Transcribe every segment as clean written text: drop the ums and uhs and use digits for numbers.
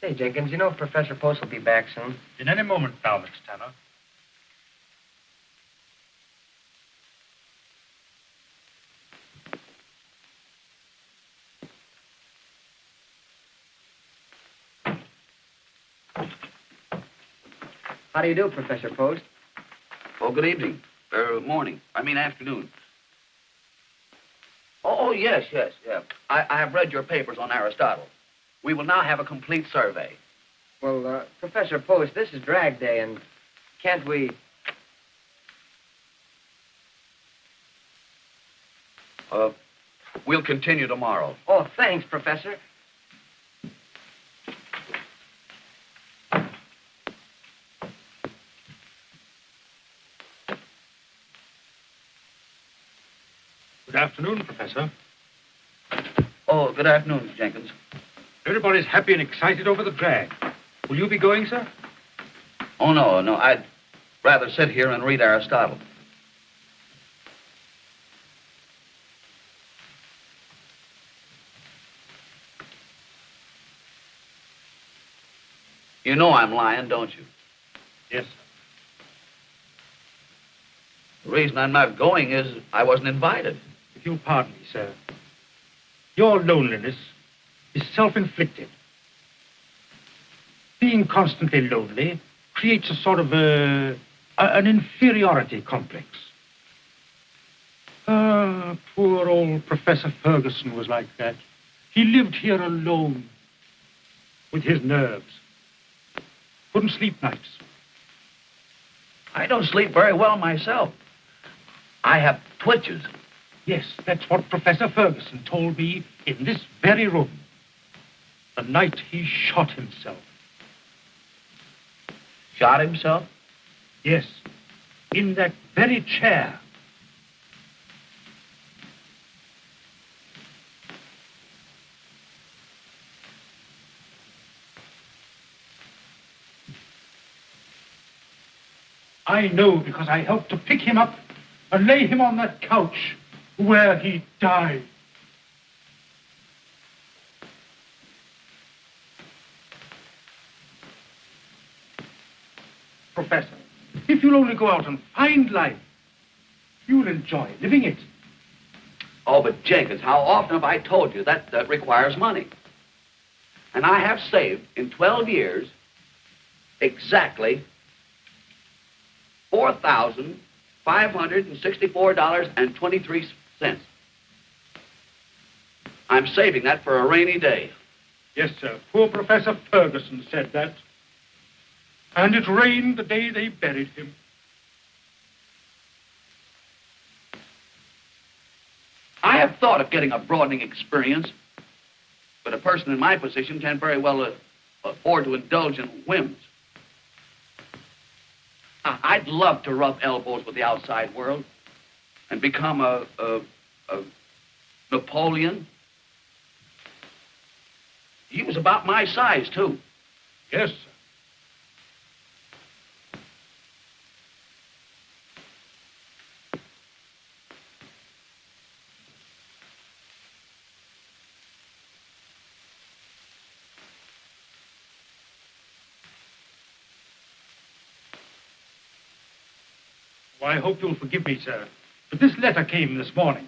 Say, Jenkins, you know Professor Post will be back soon. In any moment now, Mr. Tanner. How do you do, Professor Post? Oh, good evening. Morning. Afternoon. Oh, yes. I have read your papers on Aristotle. We will now have a complete survey. Well, Professor Post, this is drag day, and can't we... We'll continue tomorrow. Oh, thanks, Professor. Good afternoon, Professor. Oh, good afternoon, Jenkins. Everybody's happy and excited over the drag. Will you be going, sir? Oh, no. I'd rather sit here and read Aristotle. You know I'm lying, don't you? Yes, sir. The reason I'm not going is I wasn't invited. If you'll pardon me, sir, your loneliness is self-inflicted. Being constantly lonely creates a sort of an inferiority complex. Poor old Professor Ferguson was like that. He lived here alone with his nerves. Couldn't sleep nights. I don't sleep very well myself. I have twitches. Yes, that's what Professor Ferguson told me in this very room. The night he shot himself. Shot himself? Yes, in that very chair. I know because I helped to pick him up and lay him on that couch where he died. Professor, if you'll only go out and find life, you'll enjoy living it. Oh, but Jenkins, how often have I told you that requires money? And I have saved in 12 years exactly $4,564.23. I'm saving that for a rainy day. Yes, sir. Poor Professor Ferguson said that. And it rained the day they buried him. I have thought of getting a broadening experience, but a person in my position can't very well afford to indulge in whims. I'd love to rub elbows with the outside world and become a Napoleon. He was about my size, too. Yes, sir. Well, I hope you'll forgive me, sir, but this letter came this morning.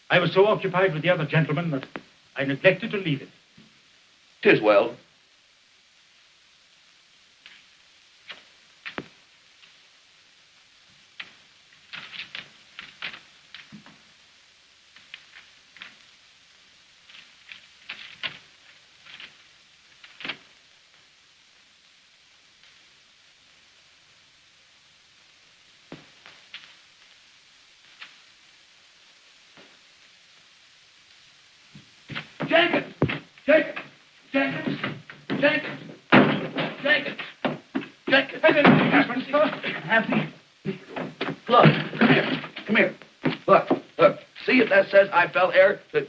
I was so occupied with the other gentleman that I neglected to leave it. 'Tis well. Jenkins! Jenkins! Jenkins! Jenkins! Jenkins! Jenkins! Has anything happened, sir? Happy? Look, come here. Look. See if that says I fell heir to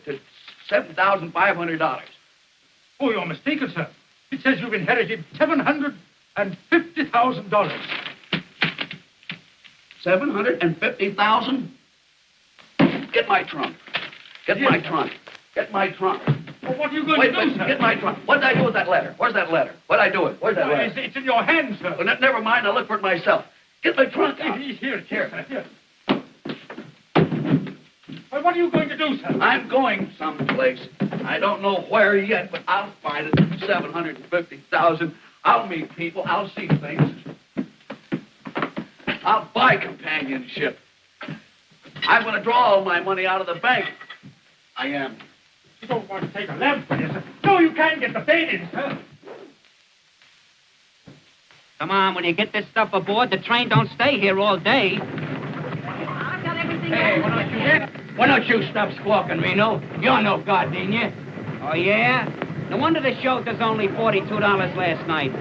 $7,500. Oh, you're mistaken, sir. It says you've inherited $750,000. $750,000? Get my trunk. Get my trunk. Get my trunk. Well, what are you going Wait, to do, wait, sir? get my trunk. What did I do with that letter? Where's that letter? What did I do with it? Where's that letter? It's in your hand, sir. Well, never mind. I'll look for it myself. Get my trunk out. Here, sir. Here. Well, what are you going to do, sir? I'm going someplace. I don't know where yet, but I'll find it. 750,000. I'll meet people. I'll see things. I'll buy companionship. I'm going to draw all my money out of the bank. I am. You don't want to take a lamp for this, sir. No, you can't get the bait in, sir. Come on, when you get this stuff aboard, the train don't stay here all day. I've got everything. Hey, why don't you stop squawking, Reno? You're no gardenia. Oh, yeah? No wonder the show does only $42 last night.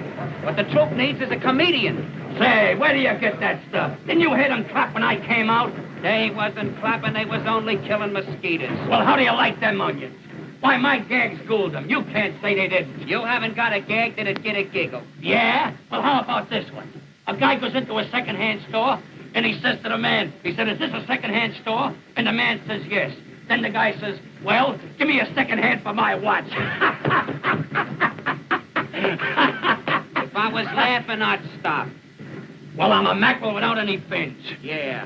What the troupe needs is a comedian. Say, where do you get that stuff? Didn't you hear them clap when I came out? They wasn't clapping, they was only killing mosquitoes. Well, how do you like them onions? Why, my gags schooled them. You can't say they didn't. You haven't got a gag that'd get a giggle. Yeah? Well, how about this one? A guy goes into a second-hand store, and he says to the man, he said, is this a second-hand store? And the man says, yes. Then the guy says, well, give me a second-hand for my watch. If I was laughing, I'd stop. Well, I'm a mackerel without any fins. Yeah.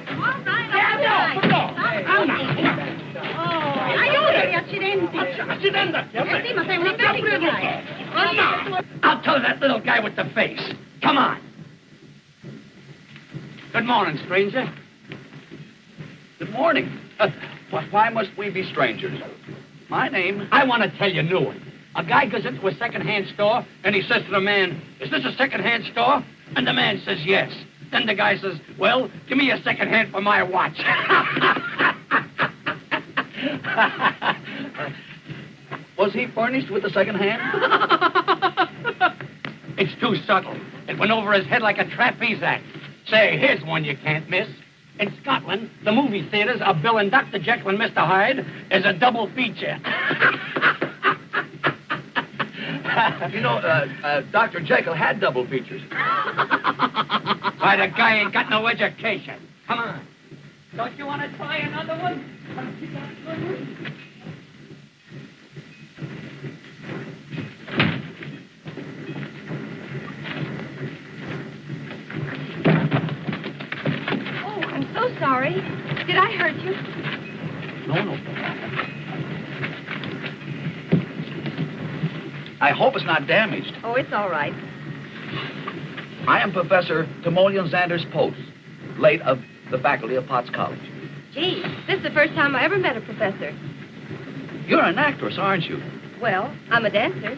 All right, aiuto, accidenti. Sì, ma sei una pezzica. I'll tell that little guy with the face. Come on. Good morning, stranger. Good morning. Why must we be strangers? My name... I want to tell you a new one. A guy goes into a second-hand store, and he says to the man, is this a second-hand store? And the man says, yes. Then the guy says, well, give me a second hand for my watch. Was he furnished with a second hand? It's too subtle. It went over his head like a trapeze act. Say, here's one you can't miss. In Scotland, the movie theaters of Bill and Dr. Jekyll and Mr. Hyde is a double feature. You know, Dr. Jekyll had double features. Why, the guy ain't got no education. Come on. Don't you want to try another one? Oh, I'm so sorry. Did I hurt you? No. I hope it's not damaged. Oh, it's all right. I am Professor Timoleon Xanders Post, late of the faculty of Potts College. Gee, this is the first time I ever met a professor. You're an actress, aren't you? Well, I'm a dancer.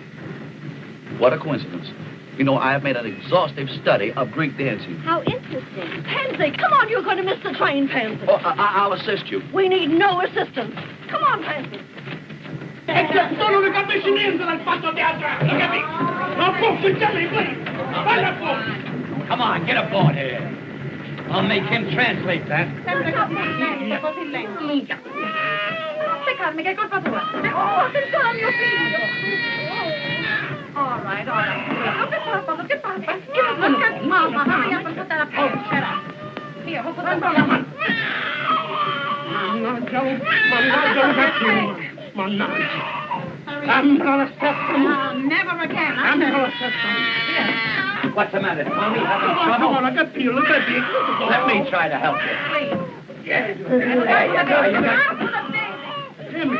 What a coincidence. You know, I have made an exhaustive study of Greek dancing. How interesting. Pansy, come on, you're going to miss the train, Pansy. Oh, I'll assist you. We need no assistance. Come on, Pansy. Sono le capisci niente dal fatto teatrale, capi? Non può succedere, please. Vaya fuori. Come on, get aboard here. I'll make him translate that. Sempre così lento. Minchia. Seccarmi, che è colpa tua. Oh, attenzione al mio figlio. All right. Che passa? Mamma mia, per tutta la porcera. Via, posso dare la mano. Mannaggia, lo cattivo. Mannaggia. I'm gonna step from... Never again. I'm gonna step from... What's the matter, Tommy? Having Come trouble? on, I got you. Look at me. Let me try to help you. Yeah. There you go. Jimmy.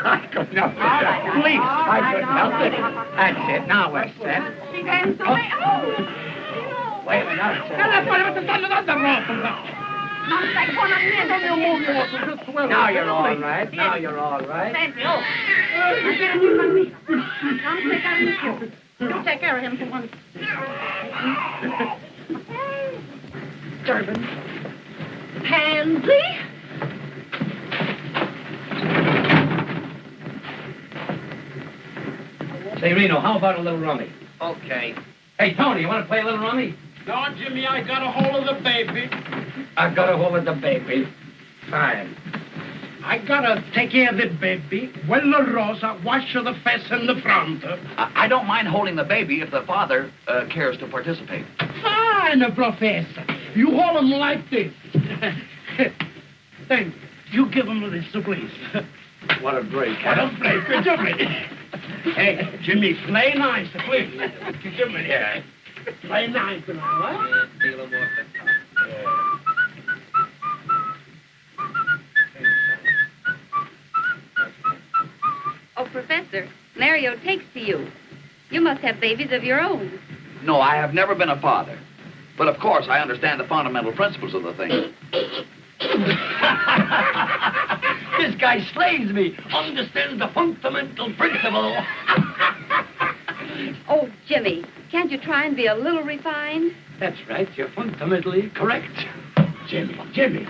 I couldn't help it. Please, I couldn't help it. That's it. Now we're set. Wait a minute. That's it. Non stai buona niente. Now you're all right. Now you're all right. Senti, oh. Non c'era più il bambino. Non seccarmi più. You take care of him for once. Durbin. Pansy? Say, Reno, how about a little rummy? Okay. Hey, Tony, you want to play a little rummy? No, Jimmy, I got a hold of the baby. I got a hold of the baby. Fine. I gotta take care of the baby. Quella rosa, wash the face in the front. I don't mind holding the baby if the father cares to participate. Fine, Professor. You hold him like this. Thank you. You give him this, please. What a break. What a break. Jimmy. Hey, Jimmy, play nice, please. Jimmy, yeah. Play nice now, huh? Oh, Professor, Mario takes to you. You must have babies of your own. No, I have never been a father. But of course, I understand the fundamental principles of the thing. This guy slays me. Understands the fundamental principle. Oh, Jimmy, can't you try and be a little refined? That's right. You're fundamentally correct. Jimmy.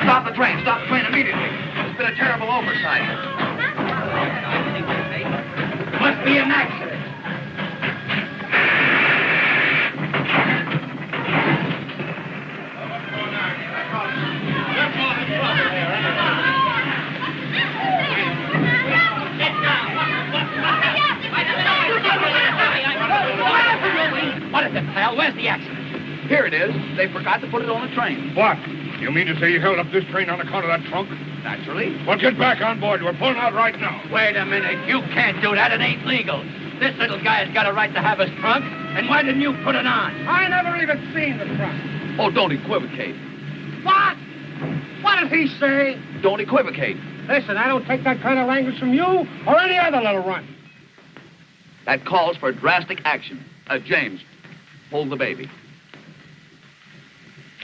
Stop the train immediately. It's been a terrible oversight. Must be an accident. What is it, pal? Where's the accident? Here it is. They forgot to put it on the train. What? You mean to say you held up this train on account of that trunk? Naturally. Well, get back on board. We're pulling out right now. Wait a minute. You can't do that. It ain't legal. This little guy's got a right to have his trunk. And why didn't you put it on? I never even seen the trunk. Oh, don't equivocate. What? What did he say? Don't equivocate. Listen, I don't take that kind of language from you or any other little runt. That calls for drastic action. James, hold the baby.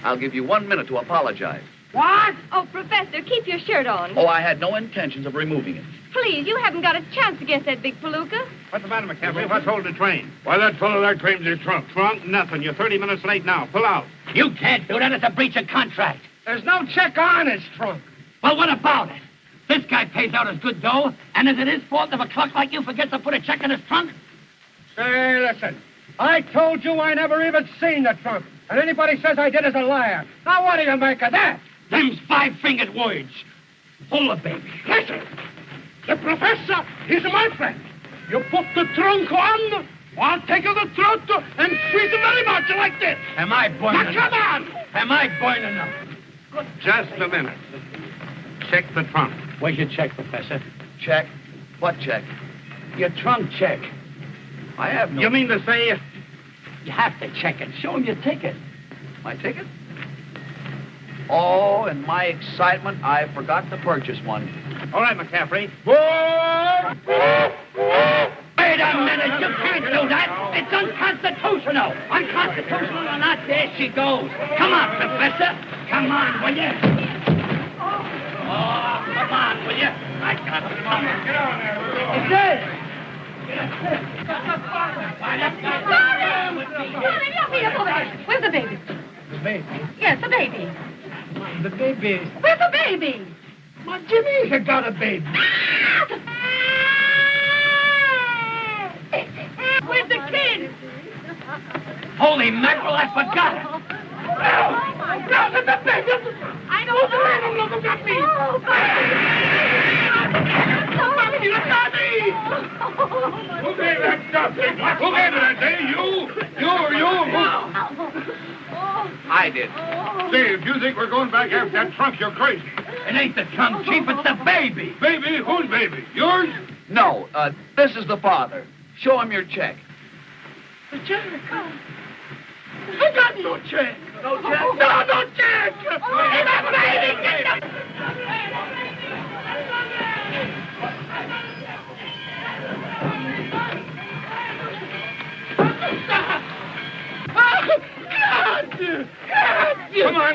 I'll give you 1 minute to apologize. What? Oh, Professor, keep your shirt on. Oh, I had no intentions of removing it. Please, you haven't got a chance against that big palooka. What's the matter, McCaffrey? What's holding the train? Why, that fellow there claims his trunk. Trunk? Nothing. You're 30 minutes late now. Pull out. You can't do that. It's a breach of contract. There's no check on his trunk. Well, what about it? This guy pays out his good dough, and is it his fault if a clock like you forgets to put a check in his trunk? Say, listen. I told you I never even seen the trunk. And anybody says I did is a liar. Now, what do you make of that? Them's five-fingered words. Pull the baby. Listen. The professor is my friend. You put the trunk on, I'll take the throat and squeeze it very much like this. Am I burning? Now, come on. Am I burning up? Just a minute. Check the trunk. Where's your check, Professor? Check? What check? Your trunk check. I have no... You mean to say... You have to check it. Show him your ticket. My ticket? Oh, in my excitement, I forgot to purchase one. All right, McCaffrey. Wait a minute. You can't do that. It's unconstitutional. Unconstitutional or not, there she goes. Come on, Professor. Come on, will you? Oh, come on, will you? I got it. Come on. Get on there. It's there. Where's the baby? The baby? Yes, the baby. The baby? Where's the baby? My Jimmy's got a baby. Where's the kid? Holy mackerel, I forgot it. No, the baby. I don't know. Look at me. Mommy, look at me. Who gave that stuff? Who gave it, I say? You? I did. Say, if you think we're going back after that trunk, you're crazy. It ain't the trunk, Chief. It's the baby. Baby? Whose baby? Yours? No, this is the father. Show him your check. The check? I got no check. No check? No check. The baby. Get the...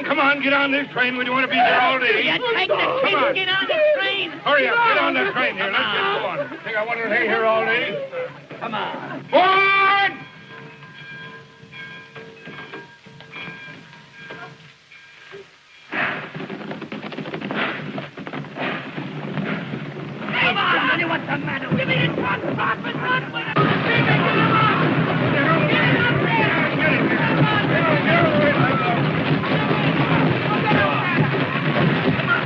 Come on, get on this train. We don't want to be here all day. You take the train and get on the train. Hurry up, get on the train here. Let's get going. Think I want to stay here all day? Come on. Forward! Come on, honey, what's the matter? Give me the trunk,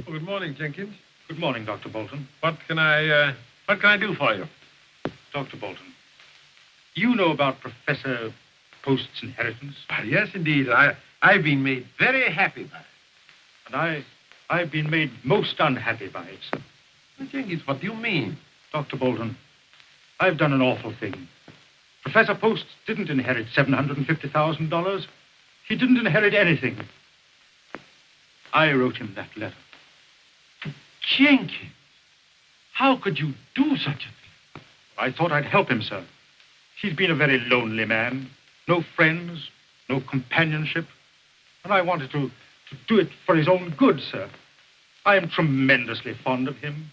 Good morning, Jenkins. Good Good morning, Dr. Bolton. What can I do for you? Dr. Bolton, you know about Professor Post's inheritance? Yes, indeed. I've been made very happy by it. And I've been made most unhappy by it, sir. Well, Jenkins, what do you mean? Dr. Bolton, I've done an awful thing. Professor Post didn't inherit $750,000. He didn't inherit anything. I wrote him that letter. Jenkins, how could you do such a thing? I thought I'd help him, sir. He's been a very lonely man. No friends, no companionship. And I wanted to do it for his own good, sir. I am tremendously fond of him.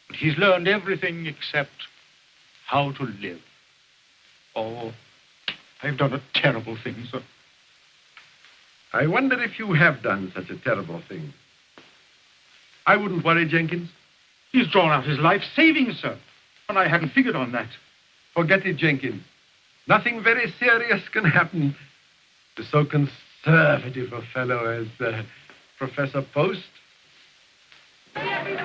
But he's learned everything except how to live. Oh, I've done a terrible thing, sir. I wonder if you have done such a terrible thing. I wouldn't worry, Jenkins. He's drawn out his life savings, sir. And I hadn't figured on that. Forget it, Jenkins. Nothing very serious can happen to so conservative a fellow as Professor Post. All right,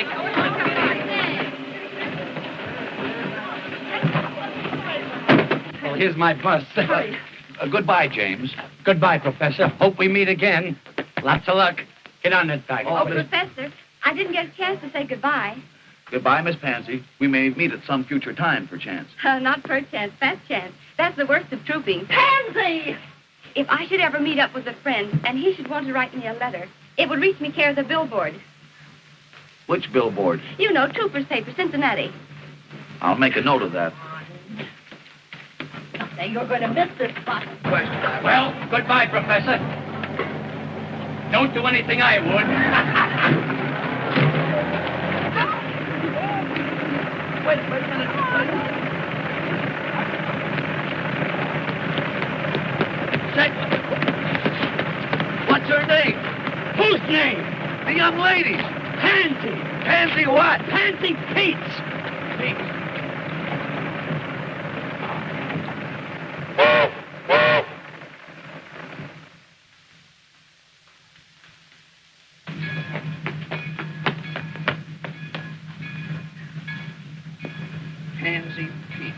come on, get in. Well, here's my bus. Goodbye, James. Goodbye, Professor. Hope we meet again. Lots of luck. Get on that bike. Oh, Professor, I didn't get a chance to say goodbye. Goodbye, Miss Pansy. We may meet at some future time, perchance. Not per chance, fast chance. That's the worst of trooping. Pansy! If I should ever meet up with a friend and he should want to write me a letter, it would reach me care of the billboard. Which billboard? You know, Trooper's paper, Cincinnati. I'll make a note of that. Now you're going to miss this spot. Well, goodbye, Professor. Don't do anything I would. Wait a minute. What's her name? Whose name? The young lady. Pansy. Pansy what? Pansy Pete's. Pansy Pete.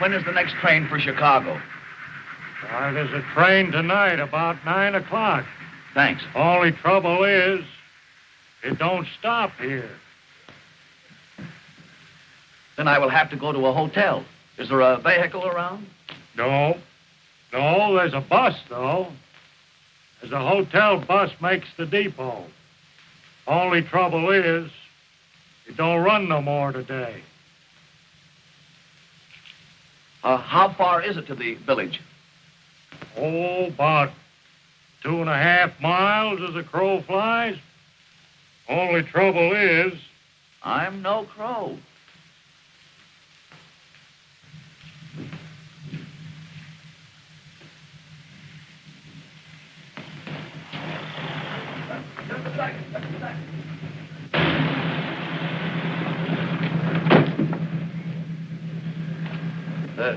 When is the next train for Chicago? There's a train tonight about 9 o'clock. Thanks. Only trouble is, it don't stop here. Then I will have to go to a hotel. Is there a vehicle around? No, there's a bus, though. There's a hotel bus makes the depot. Only trouble is, it don't run no more today. How far is it to the village? Oh, about 2.5 miles as a crow flies. Only trouble is, I'm no crow.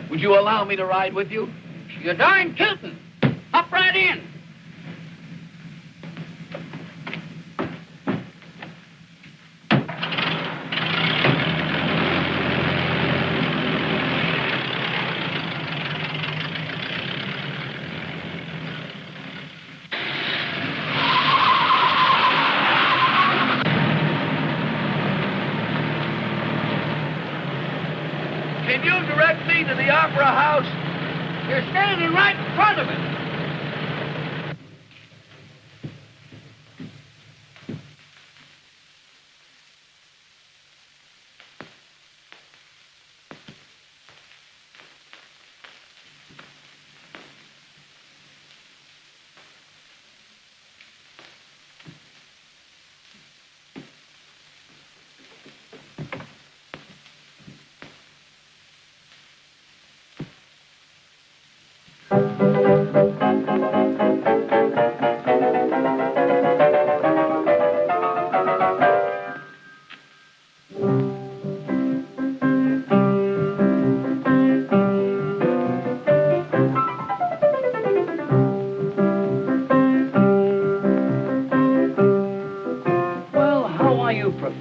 Would you allow me to ride with you? You're darn tootin'. Hop right in. Can you direct me to the Opera House? You're standing right in front of it.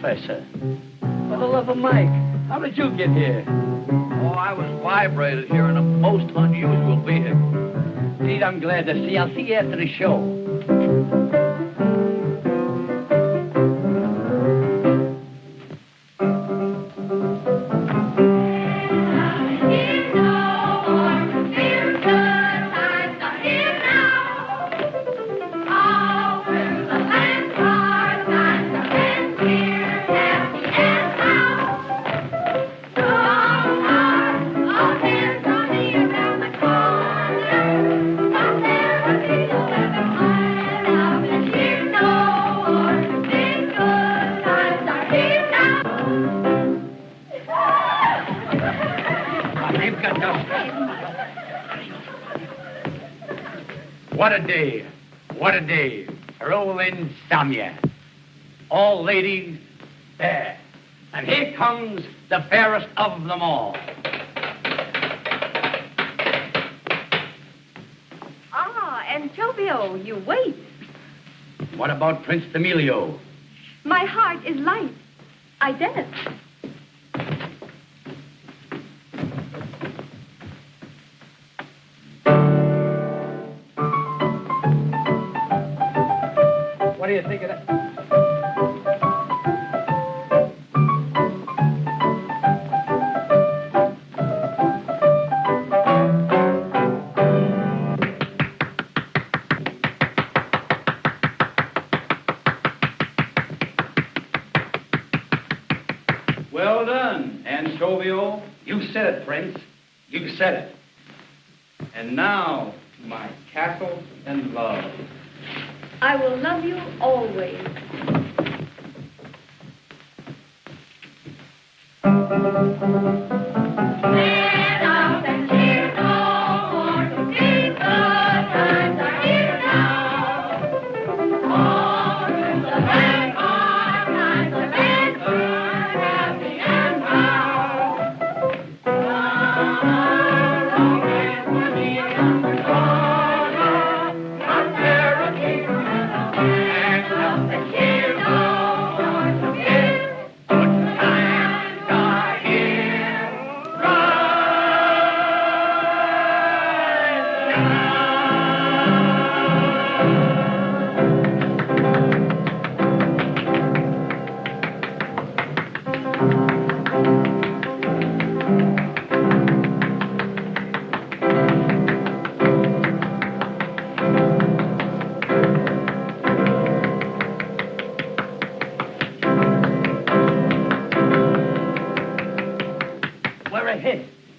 Professor. For the love of Mike, how did you get here? Oh, I was vibrated here in a most unusual vehicle. Indeed, I'm glad to see. I'll see you after the show. What a day. What a day. Roll in Samya. All ladies there. And here comes the fairest of them all. Ah, Antonio, you wait. What about Prince Emilio? My heart is light. I dance. What do you think of that? Well done, Antovio. You said it, Prince. You said it. And now, my castle and love. I will love you always.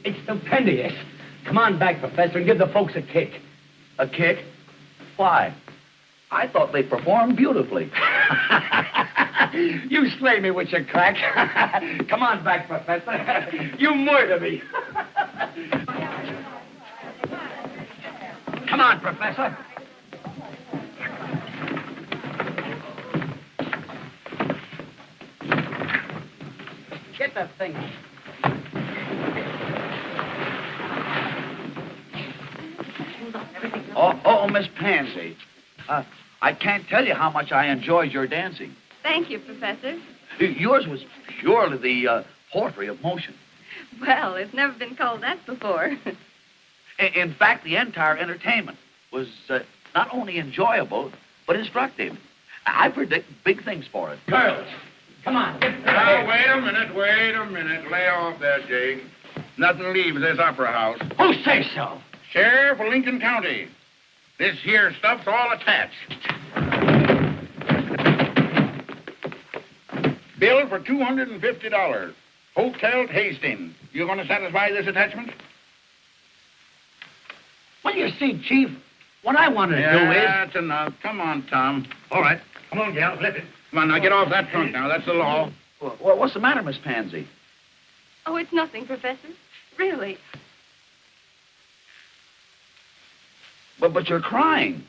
It's stupendous. Come on back, Professor, and give the folks a kick. A kick? Why? I thought they performed beautifully. You slay me with your crack. Come on back, Professor. You murder me. Come on, Professor. Get that thing. Oh, Miss Pansy. I can't tell you how much I enjoyed your dancing. Thank you, Professor. Yours was purely the poetry of motion. Well, it's never been called that before. In fact, the entire entertainment was not only enjoyable, but instructive. I predict big things for it. Girls, come on. Now, wait a minute. Lay off there, Jake. Nothing leaves this opera house. Who says so? Sheriff of Lincoln County. This here stuff's all attached. Bill for $250. Hotel Hastings. You going to satisfy this attachment? Well, you see, Chief, what I want to do is... That's enough. Come on, Tom. All right. Come on, gal. Flip it. Come on, now get off that trunk now. That's the law. Well, what's the matter, Miss Pansy? Oh, it's nothing, Professor. Really. But you're crying.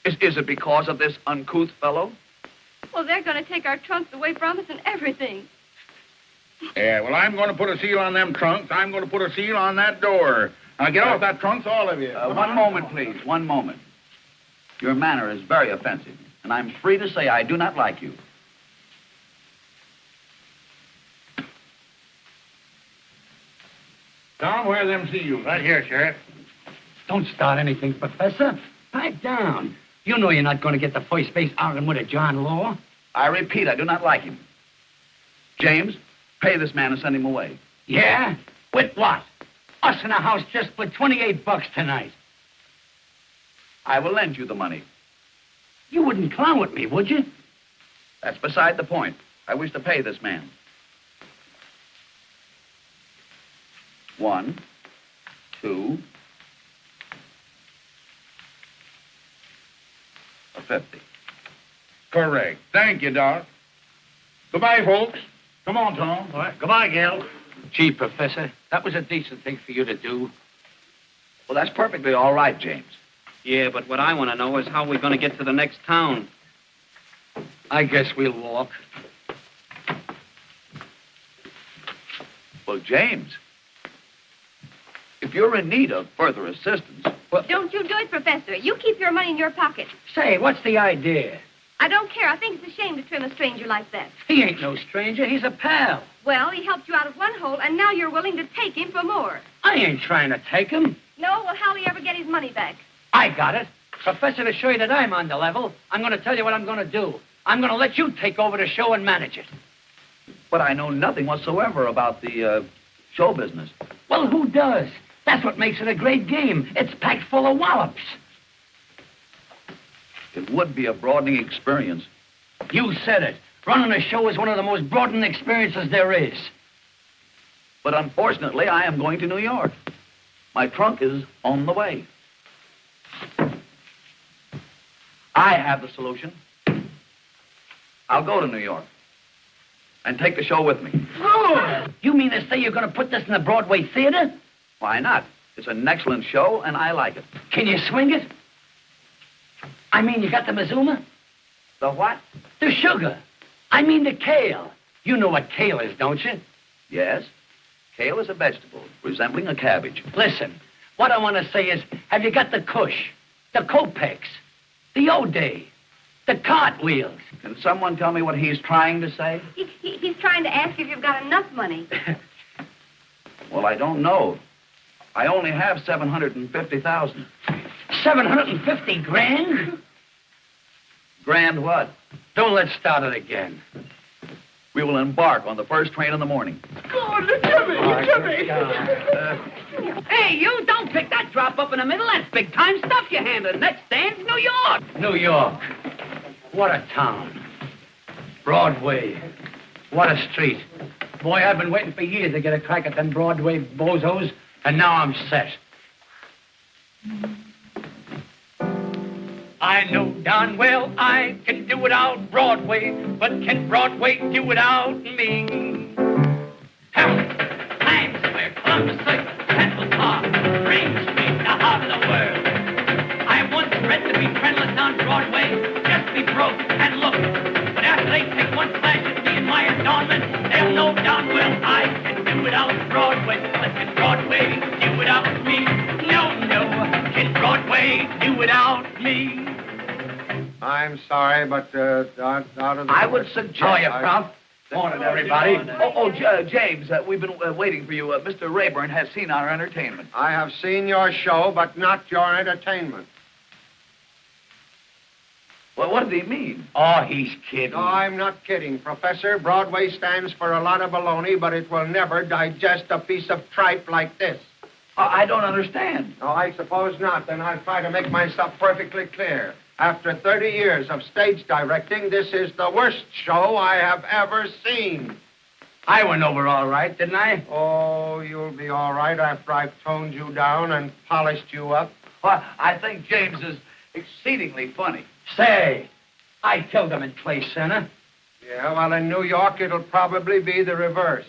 Is it because of this uncouth fellow? Well, they're going to take our trunks away from us and everything. Yeah, well, I'm going to put a seal on them trunks. I'm going to put a seal on that door. Now, get off that trunks, all of you. One moment, please. One moment. Your manner is very offensive, and I'm free to say I do not like you. Tom, where are them seals? Right here, Sheriff. Don't start anything, Professor. Pipe down. You know you're not going to get the first base arguing with a John Law. I repeat, I do not like him. James, pay this man and send him away. Yeah? With what? Us in the house just for $28 tonight. I will lend you the money. You wouldn't clown with me, would you? That's beside the point. I wish to pay this man. 1, 2, a 50. Correct. Thank you, Doc. Goodbye, folks. Come on, Tom. All right. Goodbye, Gil. Gee, Professor, that was a decent thing for you to do. Well, that's perfectly all right, James. Yeah, but what I want to know is how we're going to get to the next town. I guess we'll walk. Well, James, if you're in need of further assistance, Don't you do it, Professor. You keep your money in your pocket. Say, what's the idea? I don't care. I think it's a shame to trim a stranger like that. He ain't no stranger. He's a pal. Well, he helped you out of one hole, and now you're willing to take him for more. I ain't trying to take him. No? Well, how'll he ever get his money back? I got it. Professor, to show you that I'm on the level, I'm going to tell you what I'm going to do. I'm going to let you take over the show and manage it. but I know nothing whatsoever about the show business. Well, who does? That's what makes it a great game. It's packed full of wallops. It would be a broadening experience. You said it. Running a show is one of the most broadening experiences there is. But unfortunately, I am going to New York. My trunk is on the way. I have the solution. I'll go to New York and take the show with me. Oh! You mean to say you're going to put this in the Broadway theater? Why not? It's an excellent show, and I like it. Can you swing it? I mean, you got the Mazuma? The what? The sugar. I mean the kale. You know what kale is, don't you? Yes. Kale is a vegetable, resembling a cabbage. Listen, what I want to say is, have you got the Kush, the Kopex, the O'Day, the cartwheels? Can someone tell me what he's trying to say? He's trying to ask if you've got enough money. Well, I don't know. I only have $750,000. 750 grand? Grand what? Don't let's start it again. We will embark on the first train in the morning. Hey, you, don't pick that drop up in the middle. That's big-time stuff you're handling. Next stand's New York. New York. What a town. Broadway. What a street. Boy, I've been waiting for years to get a crack at them Broadway bozos, and now I'm set. I know darn well I can do without Broadway, but can Broadway do without me? Times Square, Columbus Circus, Central Park, Green Street, the heart of the world. I once read to be friendless on Broadway, just be broke and look. But after they take one flash at me and my adornment, they'll know darn well I can do without Broadway, but can Broadway do without me? No, no, can Broadway do without me? I'm sorry, but out of the... I would suggest... How are you, Prof? Morning, everybody. James, we've been waiting for you. Mr. Rayburn has seen our entertainment. I have seen your show, but not your entertainment. Well, what does he mean? Oh, he's kidding. No, I'm not kidding, Professor. Broadway stands for a lot of baloney, but it will never digest a piece of tripe like this. I don't understand. No, I suppose not. Then I'll try to make myself perfectly clear. After 30 years of stage directing, this is the worst show I have ever seen. I went over all right, didn't I? Oh, you'll be all right after I've toned you down and polished you up. Well, I think James is exceedingly funny. Say, I killed him in Clay Center. Yeah, well, in New York, it'll probably be the reverse.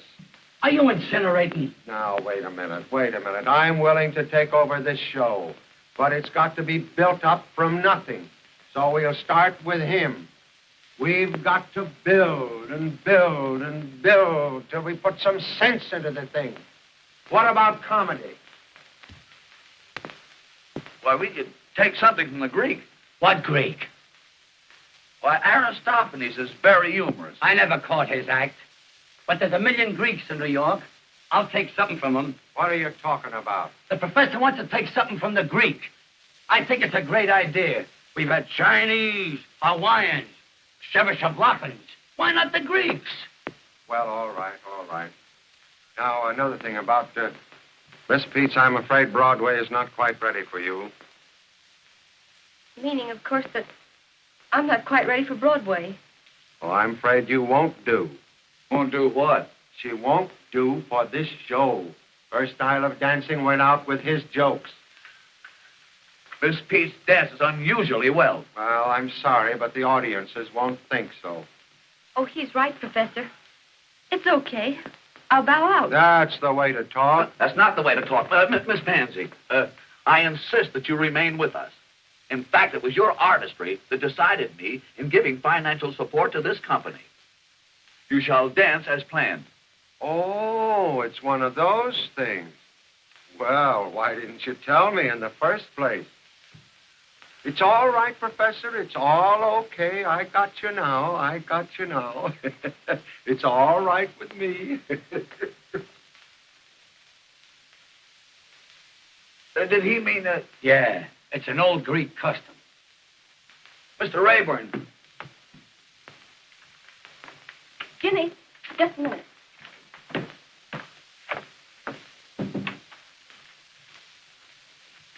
Are you incinerating? Now, wait a minute. I'm willing to take over this show, but it's got to be built up from nothing. So we'll start with him. We've got to build and build and build till we put some sense into the thing. What about comedy? Well, we could take something from the Greek. What Greek? Why, Aristophanes is very humorous. I never caught his act. But there's a million Greeks in New York. I'll take something from him. What are you talking about? The professor wants to take something from the Greek. I think it's a great idea. We've had Chinese, Hawaiians, Czechoslovakians. Why not the Greeks? Well, all right, all right. Now, another thing about Miss Peets, I'm afraid Broadway is not quite ready for you. Meaning, of course, that I'm not quite ready for Broadway. Well, I'm afraid you won't do. Won't do what? She won't do for this show. Her style of dancing went out with his jokes. Miss Peets dances unusually well. Well, I'm sorry, but the audiences won't think so. Oh, he's right, Professor. It's okay. I'll bow out. That's the way to talk. That's not the way to talk. Miss Pansy, I insist that you remain with us. In fact, it was your artistry that decided me in giving financial support to this company. You shall dance as planned. Oh, it's one of those things. Well, why didn't you tell me in the first place? It's all right, Professor. It's all okay. I got you now. I got you now. It's all right with me. Did he mean that? Yeah, it's an old Greek custom. Mr. Rayburn. Jimmy, just a minute.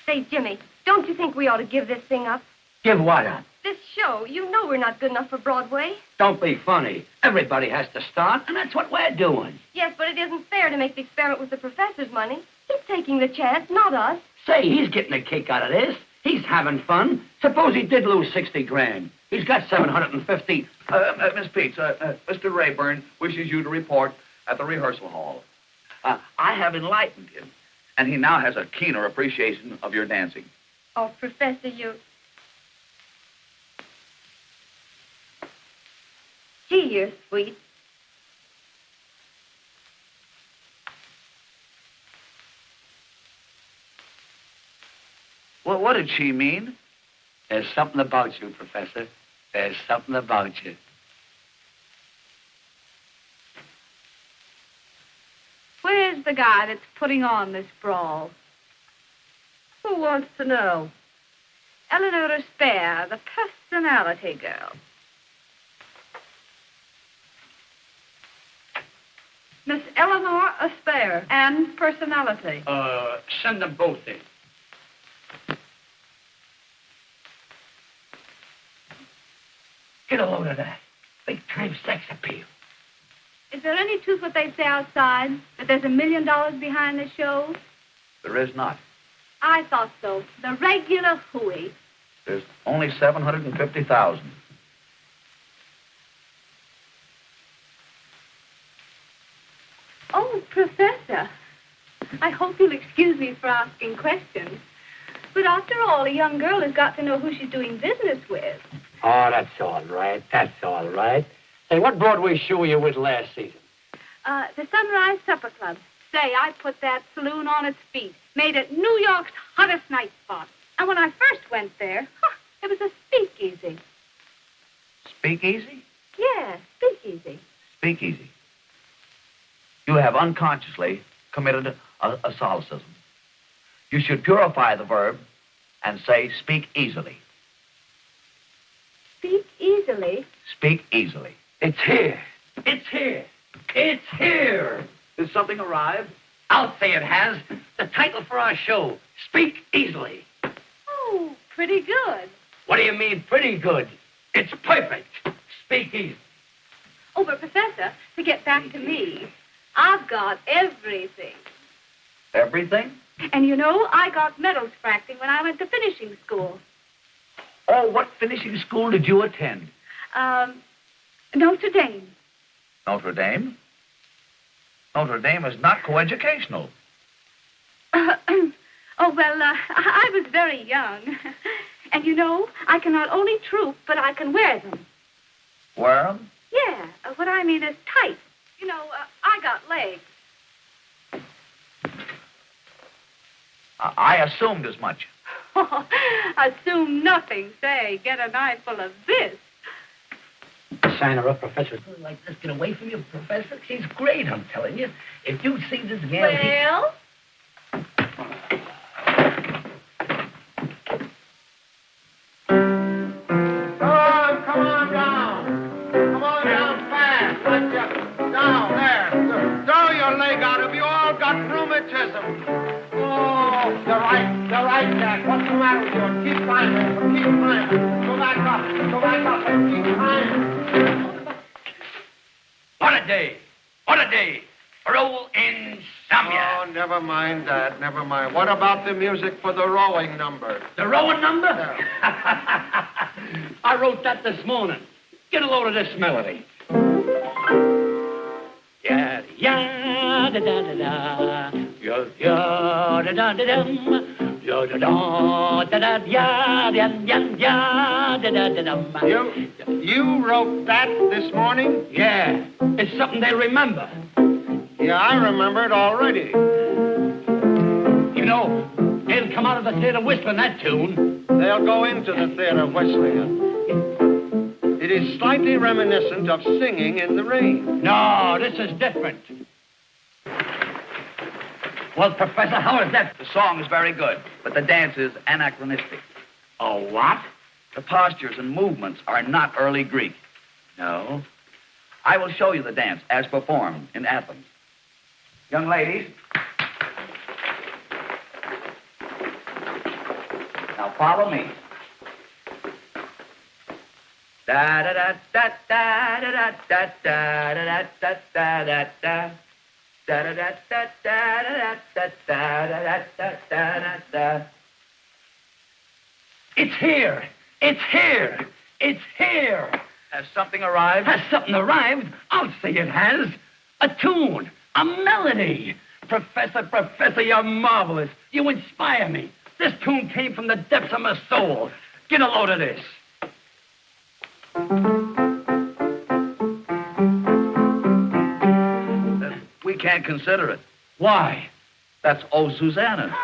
Say, Jimmy, don't you think we ought to give this thing up? Give what up? This show, you know we're not good enough for Broadway. Don't be funny. Everybody has to start, and that's what we're doing. Yes, but it isn't fair to make the experiment with the professor's money. He's taking the chance, not us. Say, he's getting a kick out of this. He's having fun. Suppose he did lose 60 grand. He's got 750. Miss Peets, Mr. Rayburn wishes you to report at the rehearsal hall. I have enlightened him, and he now has a keener appreciation of your dancing. Oh, Professor, you... Gee, you're sweet. Well, what did she mean? There's something about you, Professor. There's something about you. Where's the guy that's putting on this brawl? Who wants to know? Eleanor Spare, the personality girl. Miss Eleanor Aspare and personality. Send them both in. Get a load of that. Big time sex appeal. Is there any truth what they say outside? That there's $1 million behind the show? There is not. I thought so. The regular hooey. There's only 750,000. Oh, Professor. I hope you'll excuse me for asking questions. But after all, a young girl has got to know who she's doing business with. Oh, that's all right. That's all right. Say, what Broadway show were you with last season? The Sunrise Supper Club. Say, I put that saloon on its feet. Made it New York's hottest night spot. And when I first went there, it was a speakeasy. Speakeasy? Yeah, speakeasy. Speakeasy. You have unconsciously committed a solecism. You should purify the verb and say speak easily. Speak easily? Speak easily. It's here. It's here. It's here. Did something arrive? I'll say it has. The title for our show, Speak Easily. Oh, pretty good. What do you mean, pretty good? It's perfect. Speak easy. Oh, but Professor, to get back to me, I've got everything. Everything? And you know, I got medals for acting when I went to finishing school. Oh, what finishing school did you attend? Notre Dame. Notre Dame? Notre Dame is not coeducational. Oh, well, I was very young. And you know, I can not only troop, but I can wear them. Wear them? Yeah, what I mean is tight. You know, I got legs. I assumed as much. Assume nothing. Say, get an eyeful of this. sign her up, Professor. Like this, get away from you, Professor. She's great, I'm telling you. If you see this gal... Well? Come on down. Come on down fast. Let's you down there. Throw your leg out. Have you all got rheumatism? Oh, you're right, Jack. What's the matter with you? Keep climbing. Keep climbing. Go back up. Go back up and keep climbing. What a day. What a day. For old insomnia. Oh, never mind that. Never mind. What about the music for the rowing number? The rowing number? Yeah. I wrote that this morning. Get a load of this melody. Yeah, yeah, da da da da. Yeah, yeah, da da da dum. Yeah, da da da da yeah, yeah, yeah, da da da dum. You wrote that this morning? Yeah, it's something they remember. Yeah, I remember it already. You know, they'll come out of the theater whistling that tune. They'll go into the theater whistling it. It is slightly reminiscent of singing in the rain. No, this is different. Well, Professor, how is that? The song is very good, but the dance is anachronistic. Oh, what? The postures and movements are not early Greek. No. I will show you the dance as performed in Athens. Young ladies. Now follow me. Da da da da da da da da da da da da da. Da da da da da da da da da da da. It's here. It's here. It's here. Has something arrived? Has something arrived? I'll say it has. A tune. A melody. Professor, you're marvelous. You inspire me. This tune came from the depths of my soul. Get a load of this. We can't consider it. Why? That's Oh Susanna.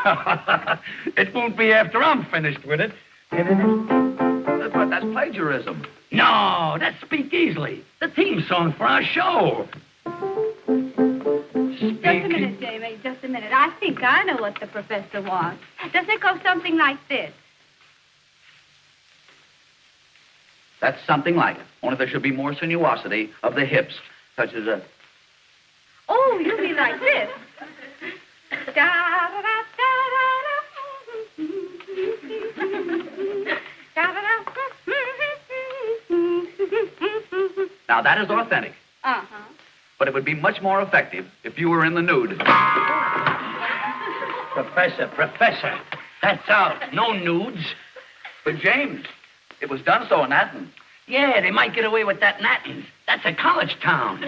It won't be after I'm finished with it. But that's plagiarism. No, that's Speak Easily, the theme song for our show. Just a minute, Jamie, just a minute. I think I know what the professor wants. Doesn't it go something like this? That's something like it. Only there should be more sinuosity of the hips, such as a... Oh, you mean like this? Now, that is authentic. Uh-huh. But it would be much more effective if you were in the nude. Professor, that's out. No nudes. But, James, it was done so in Athens. Yeah, they might get away with that in Athens. That's a college town.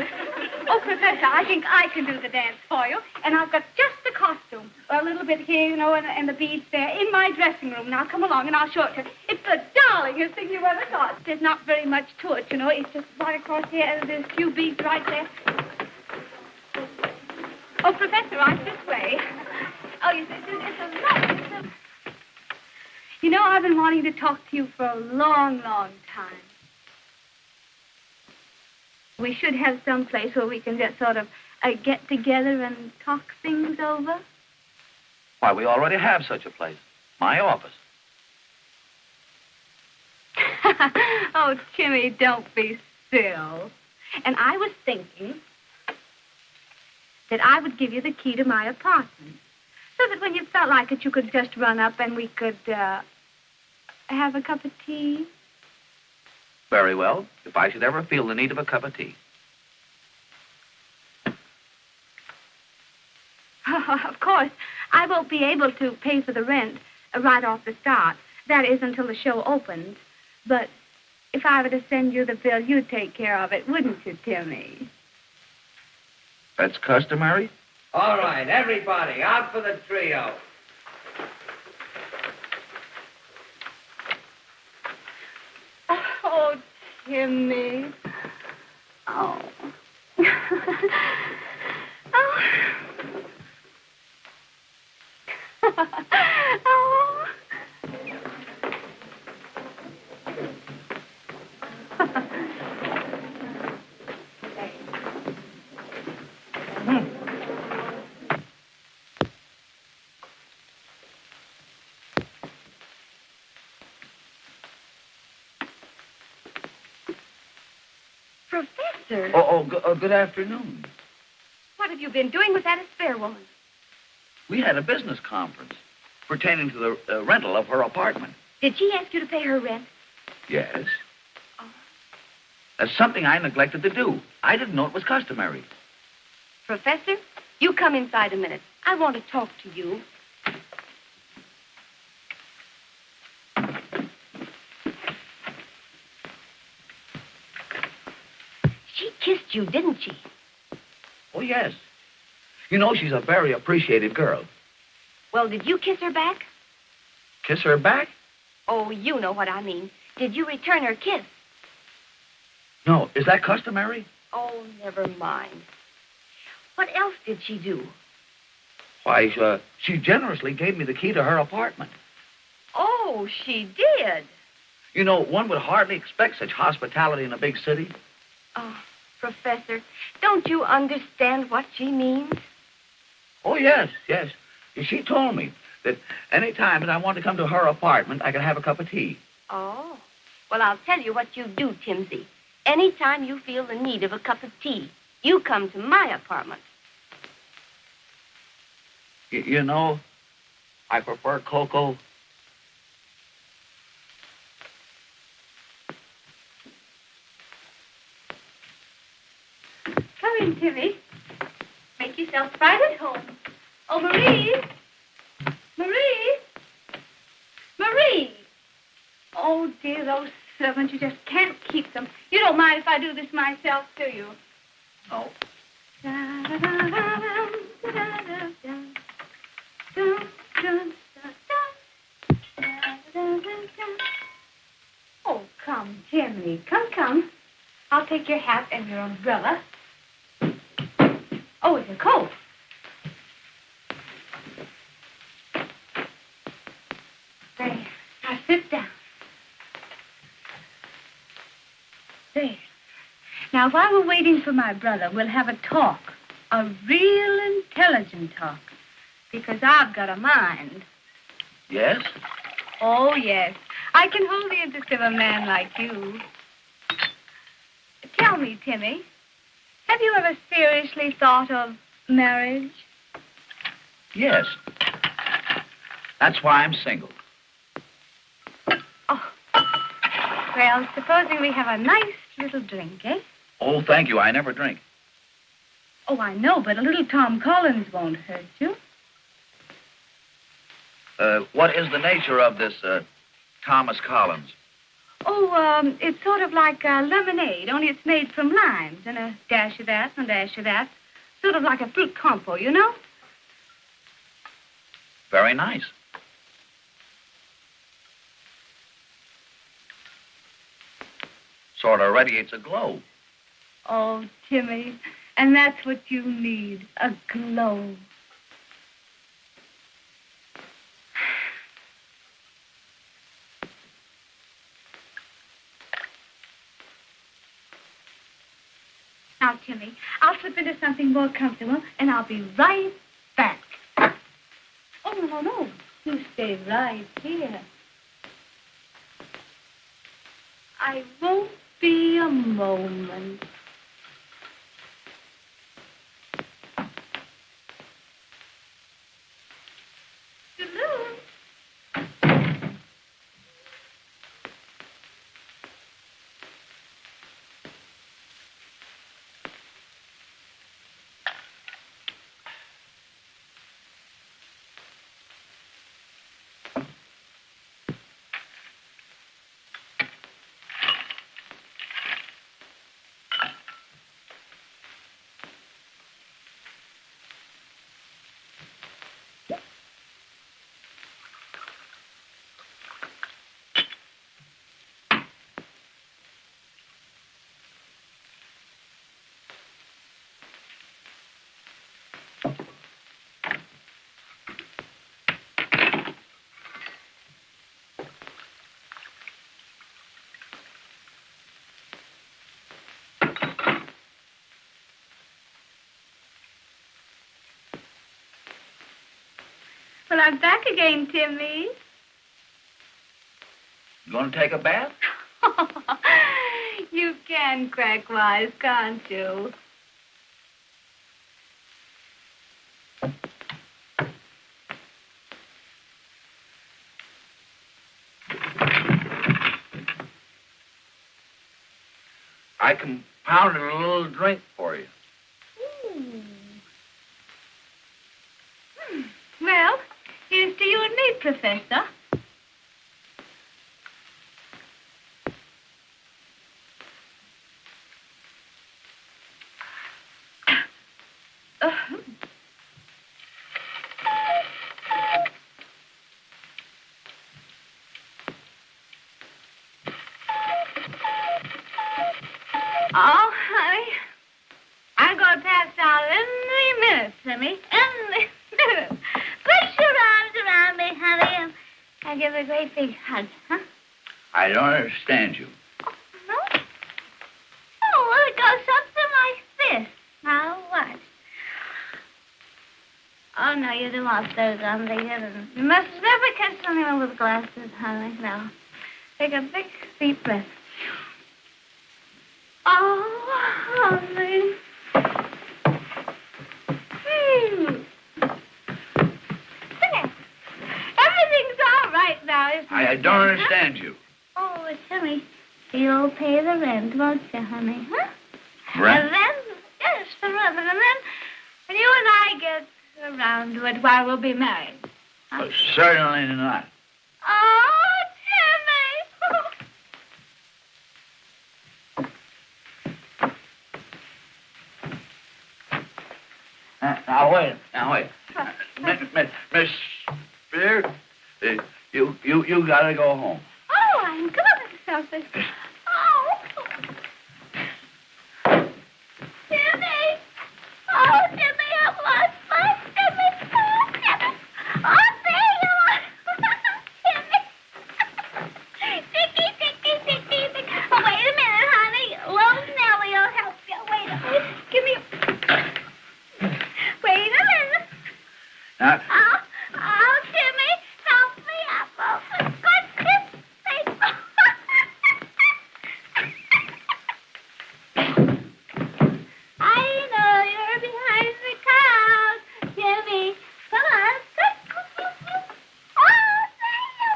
Oh, Professor, I think I can do the dance for you. And I've got just the costume. A little bit here, you know, and the beads there in my dressing room. Now, come along and I'll show it to you. It's the darlingest thing you ever saw. There's not very much to it, you know. It's just right across here, and there's a few beads right there. Oh, Professor, right this way. Oh, you see, it's a lot. You know, I've been wanting to talk to you for a long, long time. We should have some place where we can just sort of get together and talk things over. Why, we already have such a place. My office. Oh, Timmy, don't be still. And I was thinking that I would give you the key to my apartment so that when you felt like it, you could just run up and we could have a cup of tea. Very well, if I should ever feel the need of a cup of tea. Of course, I won't be able to pay for the rent right off the start. That is until the show opens. But if I were to send you the bill, you'd take care of it, wouldn't you, Timmy? That's customary? All right, everybody, out for the trio. Oh, Timmy. Oh. Oh. Oh. Professor, Good afternoon. what have you been doing with that spare woman? We had a business conference pertaining to the rental of her apartment. Did she ask you to pay her rent? Yes. Oh. That's something I neglected to do. I didn't know it was customary. Professor, you come inside a minute. I want to talk to you. She kissed you, didn't she? Oh, yes. You know, she's a very appreciative girl. Well, did you kiss her back? Kiss her back? Oh, you know what I mean. Did you return her kiss? No. Is that customary? Oh, never mind. What else did she do? Why, she generously gave me the key to her apartment. Oh, she did. You know, one would hardly expect such hospitality in a big city. Oh, Professor, don't you understand what she means? Oh, yes. She told me that any time that I want to come to her apartment, I can have a cup of tea. Oh. Well, I'll tell you what you do, Timsy. Anytime you feel the need of a cup of tea, you come to my apartment. You know, I prefer cocoa. Come in, Timmy. Make yourself right at home. Oh, Marie! Marie! Marie! Oh, dear, those servants, you just can't keep them. You don't mind if I do this myself, do you? No. Oh, come, Timmy. Come. I'll take your hat and your umbrella. Oh, it's a coat. There. Now sit down. There. Now, while we're waiting for my brother, we'll have a talk. A real intelligent talk. Because I've got a mind. Yes? Oh, yes. I can hold the interest of a man like you. Tell me, Timmy, have you ever seriously thought of marriage? Yes. That's why I'm single. Oh. Well, supposing we have a nice little drink, eh? Oh, thank you. I never drink. Oh, I know, but a little Tom Collins won't hurt you. What is the nature of this, Thomas Collins? Oh, it's sort of like lemonade, only it's made from limes, and a dash of that and a dash of that. Sort of like a fruit compo, you know? Very nice. Sort of radiates a glow. Oh, Timmy, and that's what you need, a glow. Now, Timmy, I'll slip into something more comfortable, and I'll be right back. Oh, no. You stay right here. I won't be a moment. Toodaloo. Well, I'm back again, Timmy. You going to take a bath? You can crack wise, can't you? I compounded a little drink for you. Well, here's to you and me, Professor. Oh, honey. I'm going to pass out any minute, Timmy. Any minute. Put your arms around me, honey, and I'll give a great big hug, huh? I don't understand you. No? Oh, well, it goes something like this. Now, watch. Oh, no, you don't want those on the end. You must never catch anyone with glasses, honey. No. Take a big, deep breath. Oh, honey. There. Everything's all right now, isn't it? I don't understand you. Oh, Timmy, you'll pay the rent, won't you, honey? Huh? Rent? And then, yes, the rent. And then, when you and I get around to it, why, we'll be married. Huh? Certainly not. Oh, Timmy! Now, wait. Miss Spear, you gotta go home. Oh, I'm good, selfish. Oh. Timmy! Oh, Timmy, I've lost my Timmy. Oh, Timmy. Oh, there you are. Timmy. Dicky. Oh, wait a minute, honey. Little Nellie will help you. Wait a minute. Give me Wait a minute. Now, Oh, Timmy, help me up. Oh, for goodness sake. I know you're behind the crowd. Timmy, come on. Oh, there you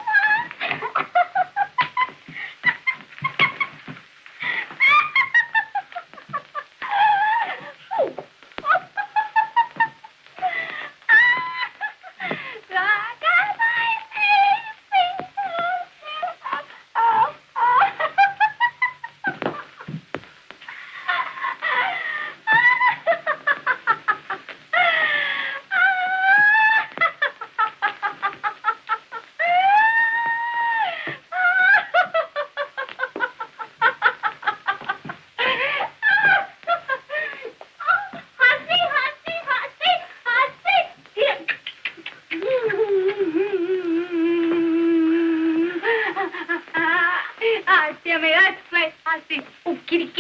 are. Timmy, let's play Hussy. Oh, kitty.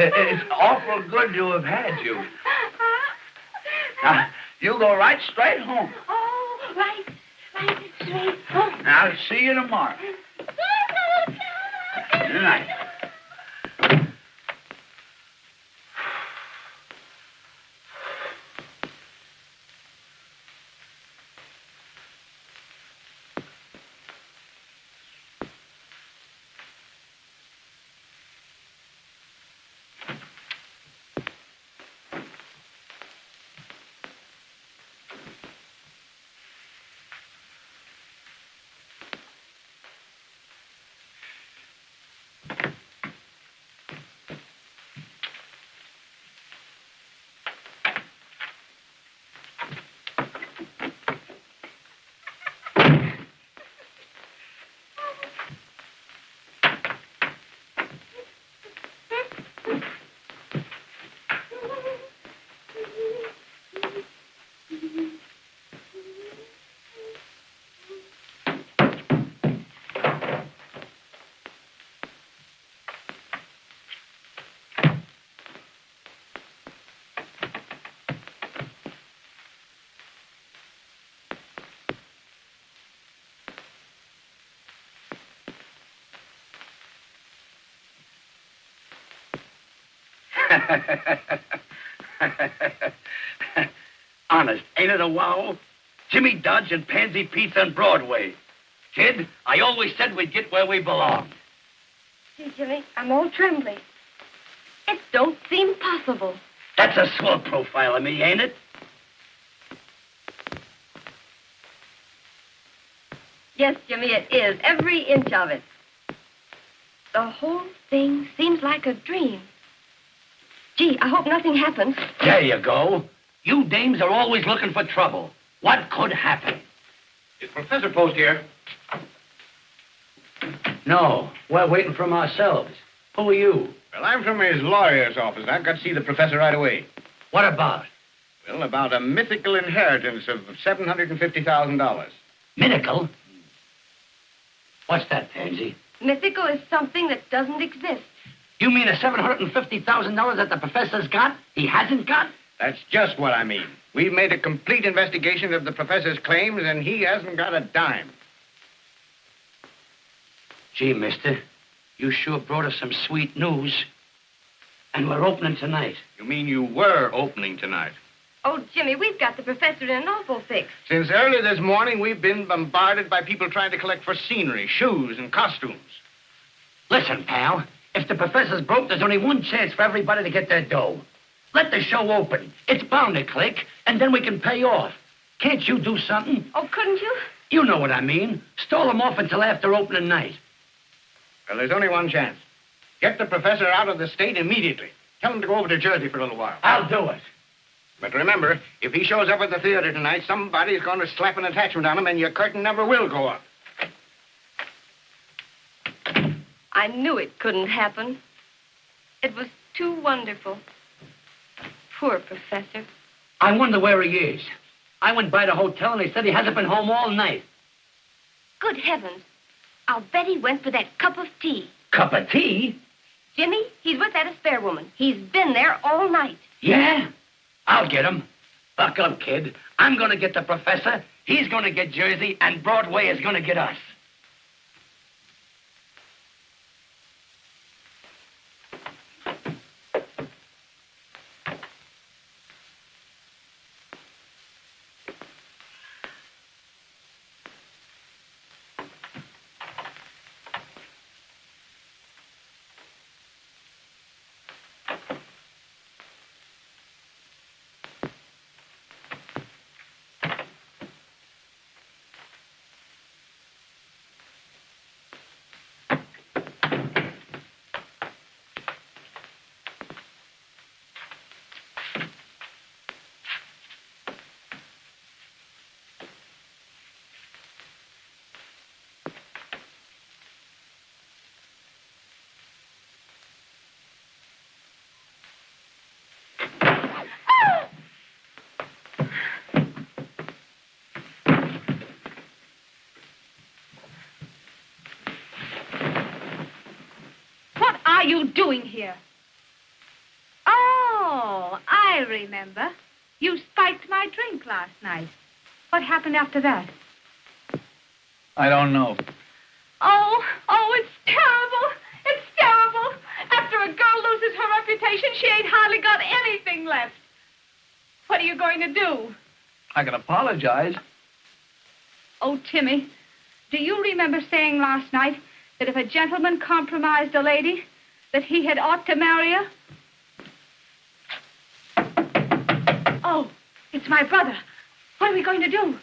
it's awful good to have had you. Now, you go right straight home. Oh, right straight home. Now, I'll see you tomorrow. Good night. Honest, ain't it a wow? Jimmy Dodge and Pansy Pete's on Broadway. Kid, I always said we'd get where we belong. See, Jimmy, I'm all trembling. It don't seem possible. That's a swell profile of me, ain't it? Yes, Jimmy, it is. Every inch of it. The whole thing seems like a dream. Gee, I hope nothing happens. There you go. You dames are always looking for trouble. What could happen? Is Professor Post here? No, we're waiting from ourselves. Who are you? Well, I'm from his lawyer's office. I've got to see the professor right away. What about? Well, about a mythical inheritance of $750,000. Mythical? What's that, Pansy? Mythical is something that doesn't exist. You mean the $750,000 that the professor's got, he hasn't got? That's just what I mean. We've made a complete investigation of the professor's claims, and he hasn't got a dime. Gee, mister, you sure brought us some sweet news. And we're opening tonight. You mean you were opening tonight? Oh, Jimmy, we've got the professor in an awful fix. Since early this morning, we've been bombarded by people trying to collect for scenery, shoes, and costumes. Listen, pal, if the professor's broke, there's only one chance for everybody to get their dough. Let the show open. It's bound to click, and then we can pay off. Can't you do something? Oh, couldn't you? You know what I mean. Stall them off until after opening night. Well, there's only one chance. Get the professor out of the state immediately. Tell him to go over to Jersey for a little while. I'll do it. But remember, if he shows up at the theater tonight, somebody's going to slap an attachment on him, and your curtain never will go up. I knew it couldn't happen. It was too wonderful. Poor professor. I wonder where he is. I went by the hotel, and they said he hasn't been home all night. Good heavens. I'll bet he went for that cup of tea. Cup of tea? Jimmy, he's with that spare woman. He's been there all night. Yeah? I'll get him. Buck up, kid. I'm going to get the professor, he's going to get Jersey, and Broadway is going to get us. What are you doing here? Oh, I remember. You spiked my drink last night. What happened after that? I don't know. Oh, it's terrible. It's terrible. After a girl loses her reputation, she ain't hardly got anything left. What are you going to do? I can apologize. Oh, Timmy, do you remember saying last night that if a gentleman compromised a lady, that he had ought to marry her? Oh, it's my brother. What are we going to do?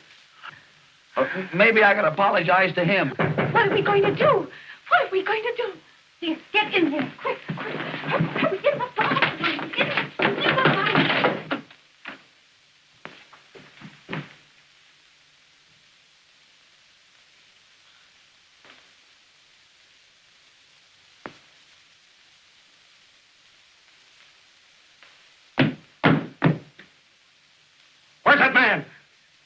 Maybe I can apologize to him. What are we going to do? What are we going to do? Here, get in here. Quick, quick. Hurry, get in the bathroom. Get in the bathroom. Where's that man?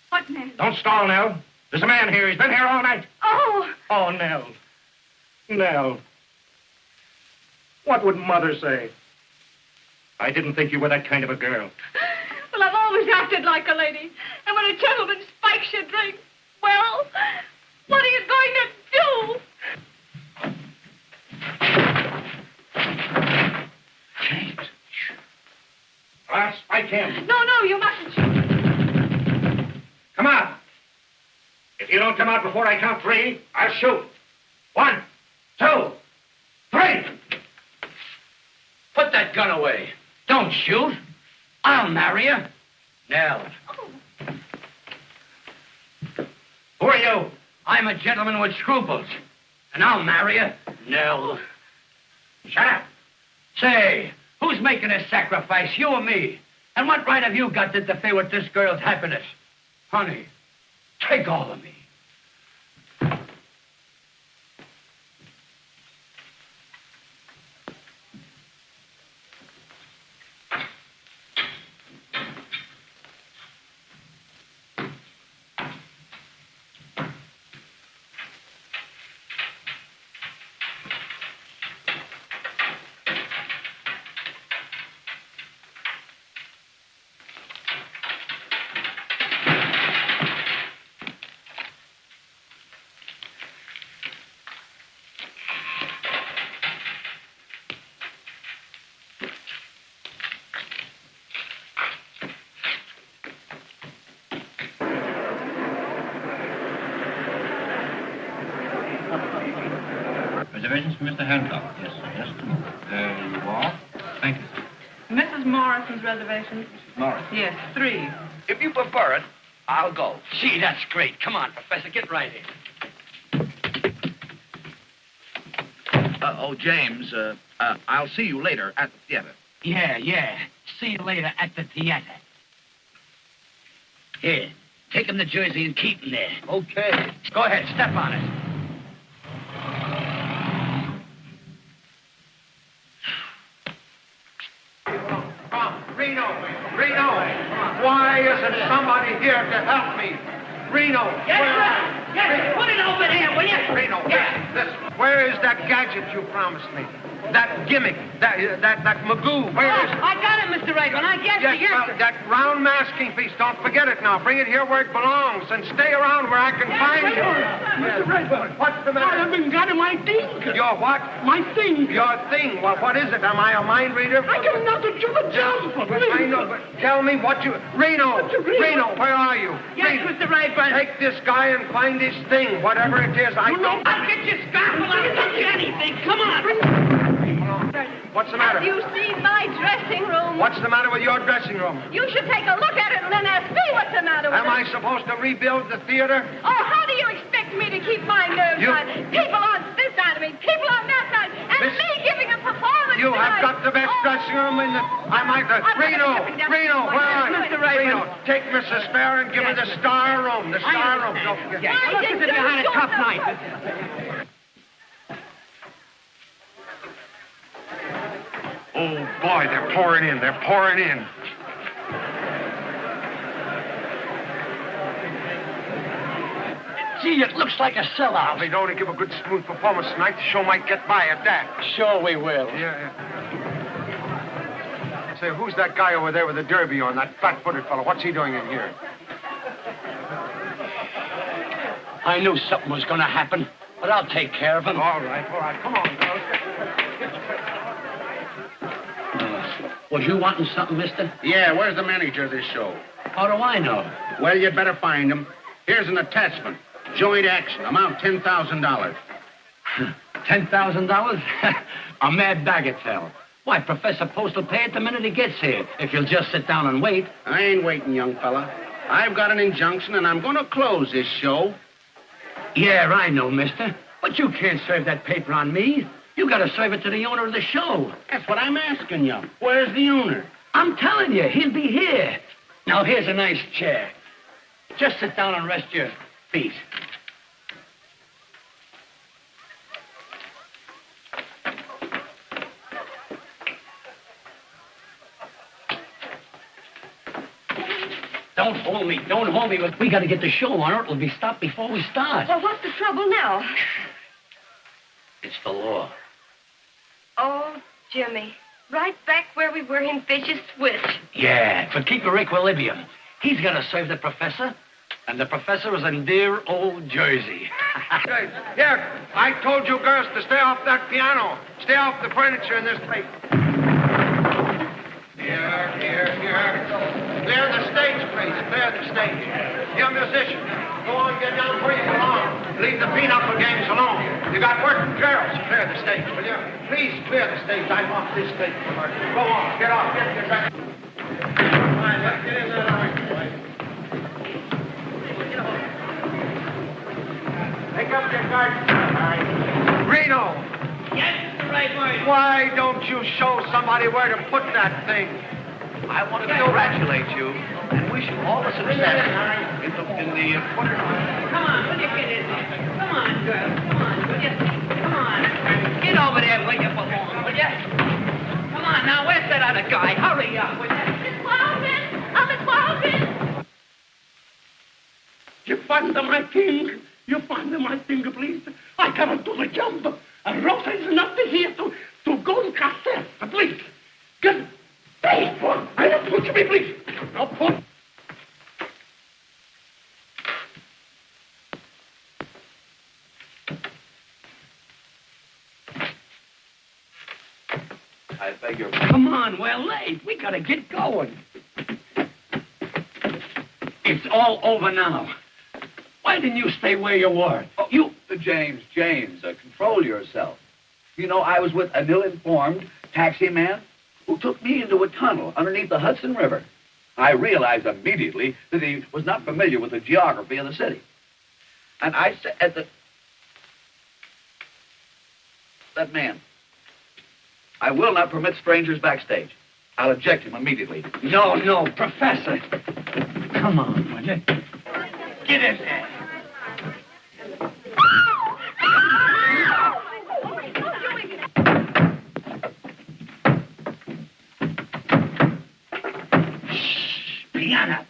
What man? Don't stall, Nell. There's a man here. He's been here all night. Oh, Oh, Nell. Nell. What would Mother say? I didn't think you were that kind of a girl. well, I've always acted like a lady. And when a gentleman spikes your drink, well, what are you going to do? James. him. No, you mustn't shoot. Come out. If you don't come out before I count 3, I'll shoot. 1, 2, 3. Put that gun away. Don't shoot. I'll marry you. Nell. Who are you? I'm a gentleman with scruples. And I'll marry you. Nell. Shut up. Say, who's making this sacrifice, you or me? And what right have you got to interfere with this girl's happiness? Honey, take all of me. Reservations for Mr. Hancock. Yes, sir. Just a moment. There you are. Thank you, sir. Mrs. Morrison's reservations? Mrs. Morrison. Yes, 3. If you prefer it, I'll go. Gee, that's great. Come on, Professor, get right in. James, I'll see you later at the theater. Yeah. See you later at the theater. Here, take him to Jersey and keep him there. Okay. Go ahead, step on it. Reno! Why isn't somebody here to help me? Reno! Yes, put it over there, will you? Reno, listen. Where is that gadget you promised me? That gimmick, that Magoo, where is it? I got it, Mr. Rayburn. I guess Yes, well, that round masking piece, don't forget it now. Bring it here where it belongs and stay around where I can find you. Mr. Rayburn, what's the matter? I haven't got my thing. Your what? My thing. Your thing? Well, what is it? Am I a mind reader? I got nothing to the job for. I know, but tell me what you... Reno, where are you? Yes, Mr. Rayburn. Take this guy and find his thing, whatever it is. I don't... I'll get your scalpel. I'll get you anything. Come on. What's the matter? Have you seen my dressing room? What's the matter with your dressing room? You should take a look at it and then ask me what's the matter with Am I it. supposed to rebuild the theater? Oh, how do you expect me to keep my nerves on? People on this side of me, people on that side, and me giving a performance You tonight. have got the best dressing room in the... I might... Reno, where are you? Mr. Rayburn. Reno, take Mrs. Fair and give her the star room. The star room. Don't forget. Well, look as if you had a tough night. Oh, boy, they're pouring in. They're pouring in. Gee, it looks like a sellout. They don't give a good, smooth performance tonight. The show might get by at that. Sure we will. Yeah. Say, who's that guy over there with the derby on, that flat-footed fellow? What's he doing in here? I knew something was going to happen, but I'll take care of him. All right. Come on, girls. Was you wanting something, mister? Yeah, where's the manager of this show? How do I know? Well, you'd better find him. Here's an attachment. Joint action, amount $10,000. $10,000? A mad bagatelle. Why, Professor Post will pay it the minute he gets here, if you'll just sit down and wait. I ain't waiting, young fella. I've got an injunction, and I'm going to close this show. Yeah, I know, mister. But you can't serve that paper on me. You got to serve it to the owner of the show. That's what I'm asking you. Where's the owner? I'm telling you, he'll be here. Now, here's a nice chair. Just sit down and rest your feet. Don't hold me. We got to get the show on, or it'll be stopped before we start. Well, what's the trouble now? It's the law. Oh, Jimmy. Right back where we were in Fish's Switch. Yeah, but keep your equilibrium. He's got to serve the professor, and the professor is in dear old Jersey. Here, I told you girls to stay off that piano. Stay off the furniture in this place. Here. Clear the stage, please. Clear the stage. You musicians, go on, get down where you belong. Leave the pinochle games alone. You got working girls. Clear the stage, will you? Please clear the stage. I'm off this stage. Go on, get off. Get back. All right, let's get in there. Pick up your guard. All right. Reno. Yes, right word. Why don't you show somebody where to put that thing? I want to congratulate you and wish you all the success in the quarter. Come on, will you get in there? Come on, girl. Come on, will you? Come on. Get over there where you belong, will you? Come on, now, where's that other guy? Hurry up, will you? Miss Walden! Oh, Miss Walden! You find my thing. You find my thing, please. I cannot do the jump. And Rosa is not here to go to Castel. Please. Get paid for. I don't push me, please. No push. I beg your Come on, we're late. We gotta get going. It's all over now. Why didn't you stay where you were? Oh, you, James, control yourself. You know, I was with an ill-informed taxi man who took me into a tunnel underneath the Hudson River. I realized immediately that he was not familiar with the geography of the city. And I said that man, I will not permit strangers backstage. I'll eject him immediately. No, Professor. Come on, will you? Get in there. Shh, piano.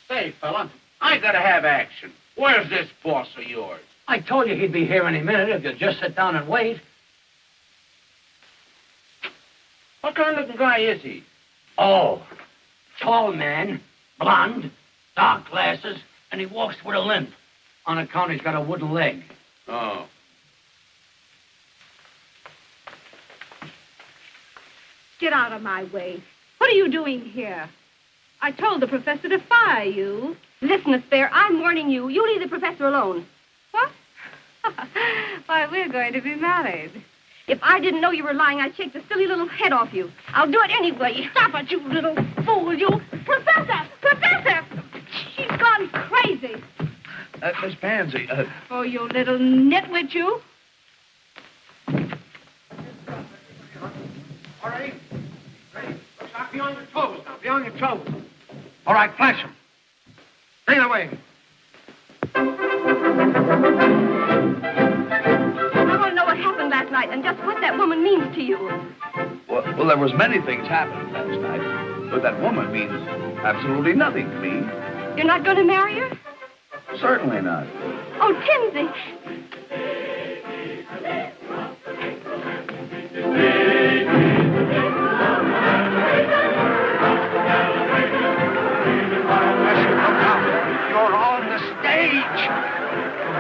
Say, fella, I gotta have action. Where's this boss of yours? I told you he'd be here any minute if you'd just sit down and wait. What kind of looking guy is he? Oh, tall man, blonde, dark glasses, and he walks with a limp. On account he's got a wooden leg. Oh. Get out of my way. What are you doing here? I told the professor to fire you. Listen, Miss Fair, I'm warning you. You leave the professor alone. What? Why, we're going to be married. If I didn't know you were lying, I'd shake the silly little head off you. I'll do it anyway. Stop it, you little fool, you. Professor! Professor! She's gone crazy. Miss Pansy, Oh, you little nitwit, you. All right. Ready? Looks like be on your toes now. Be on your toes. All right, flash him. Sail away. I want to know what happened last night and just what that woman means to you. well, there was many things happened last night, but that woman means absolutely nothing to me. You're not going to marry her? Certainly not. Oh, Tinsy. You're on the stage.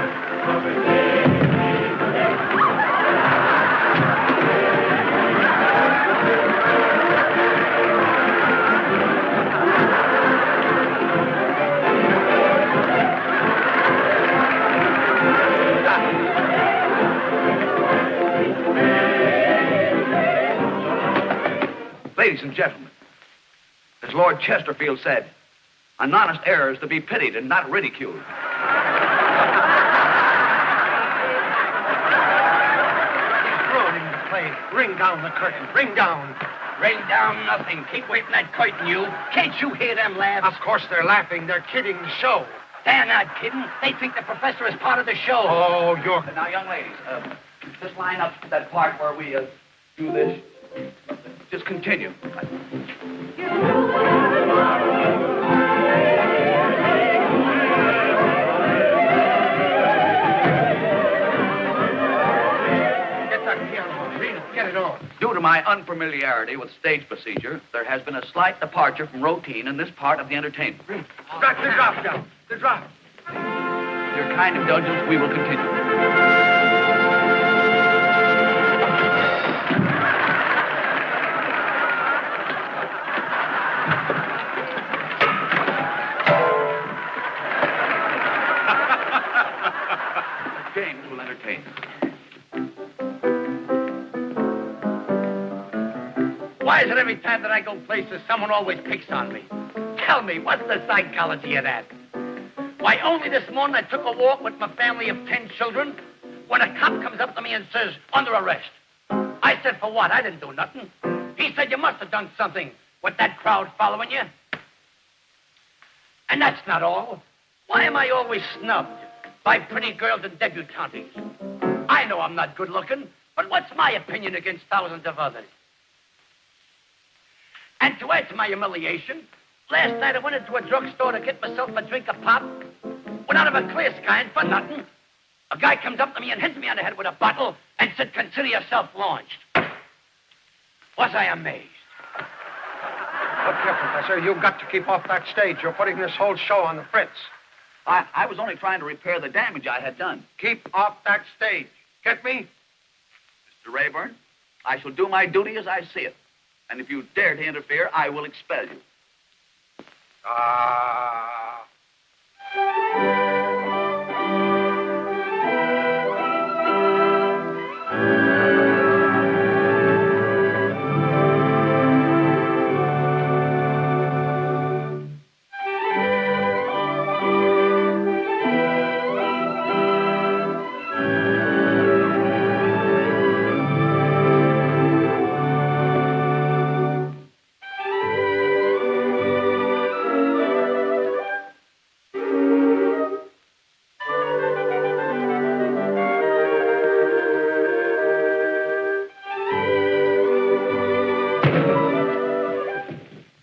Ladies and gentlemen, as Lord Chesterfield said, an honest error is to be pitied and not ridiculed. Ruining the play. Ring down the curtain. Ring down. Ring down nothing. Keep waving that curtain, you. Can't you hear them laugh? Of course they're laughing. They're kidding the show. They're not kidding. They think the professor is part of the show. Oh, you're... Now, young ladies, just line up that part where we do this. Just continue. Get it on. Due to my unfamiliarity with stage procedure, there has been a slight departure from routine in this part of the entertainment. Drop the drop down. The drop. With your kind indulgence, we will continue. Why is it every time that I go places, someone always picks on me? Tell me, what's the psychology of that? Why, only this morning I took a walk with my family of 10 children when a cop comes up to me and says, under arrest. I said, for what? I didn't do nothing. He said, you must have done something with that crowd following you. And that's not all. Why am I always snubbed by pretty girls and debutantes? I know I'm not good looking, but what's my opinion against thousands of others? And to add to my humiliation, last night I went into a drugstore to get myself a drink of pop. Went out of a clear sky and for nothing. A guy comes up to me and hits me on the head with a bottle and said, consider yourself launched. Was I amazed? Look here, Professor, you've got to keep off that stage. You're putting this whole show on the fritz. I was only trying to repair the damage I had done. Keep off that stage. Get me? Mr. Rayburn, I shall do my duty as I see it. And if you dare to interfere, I will expel you.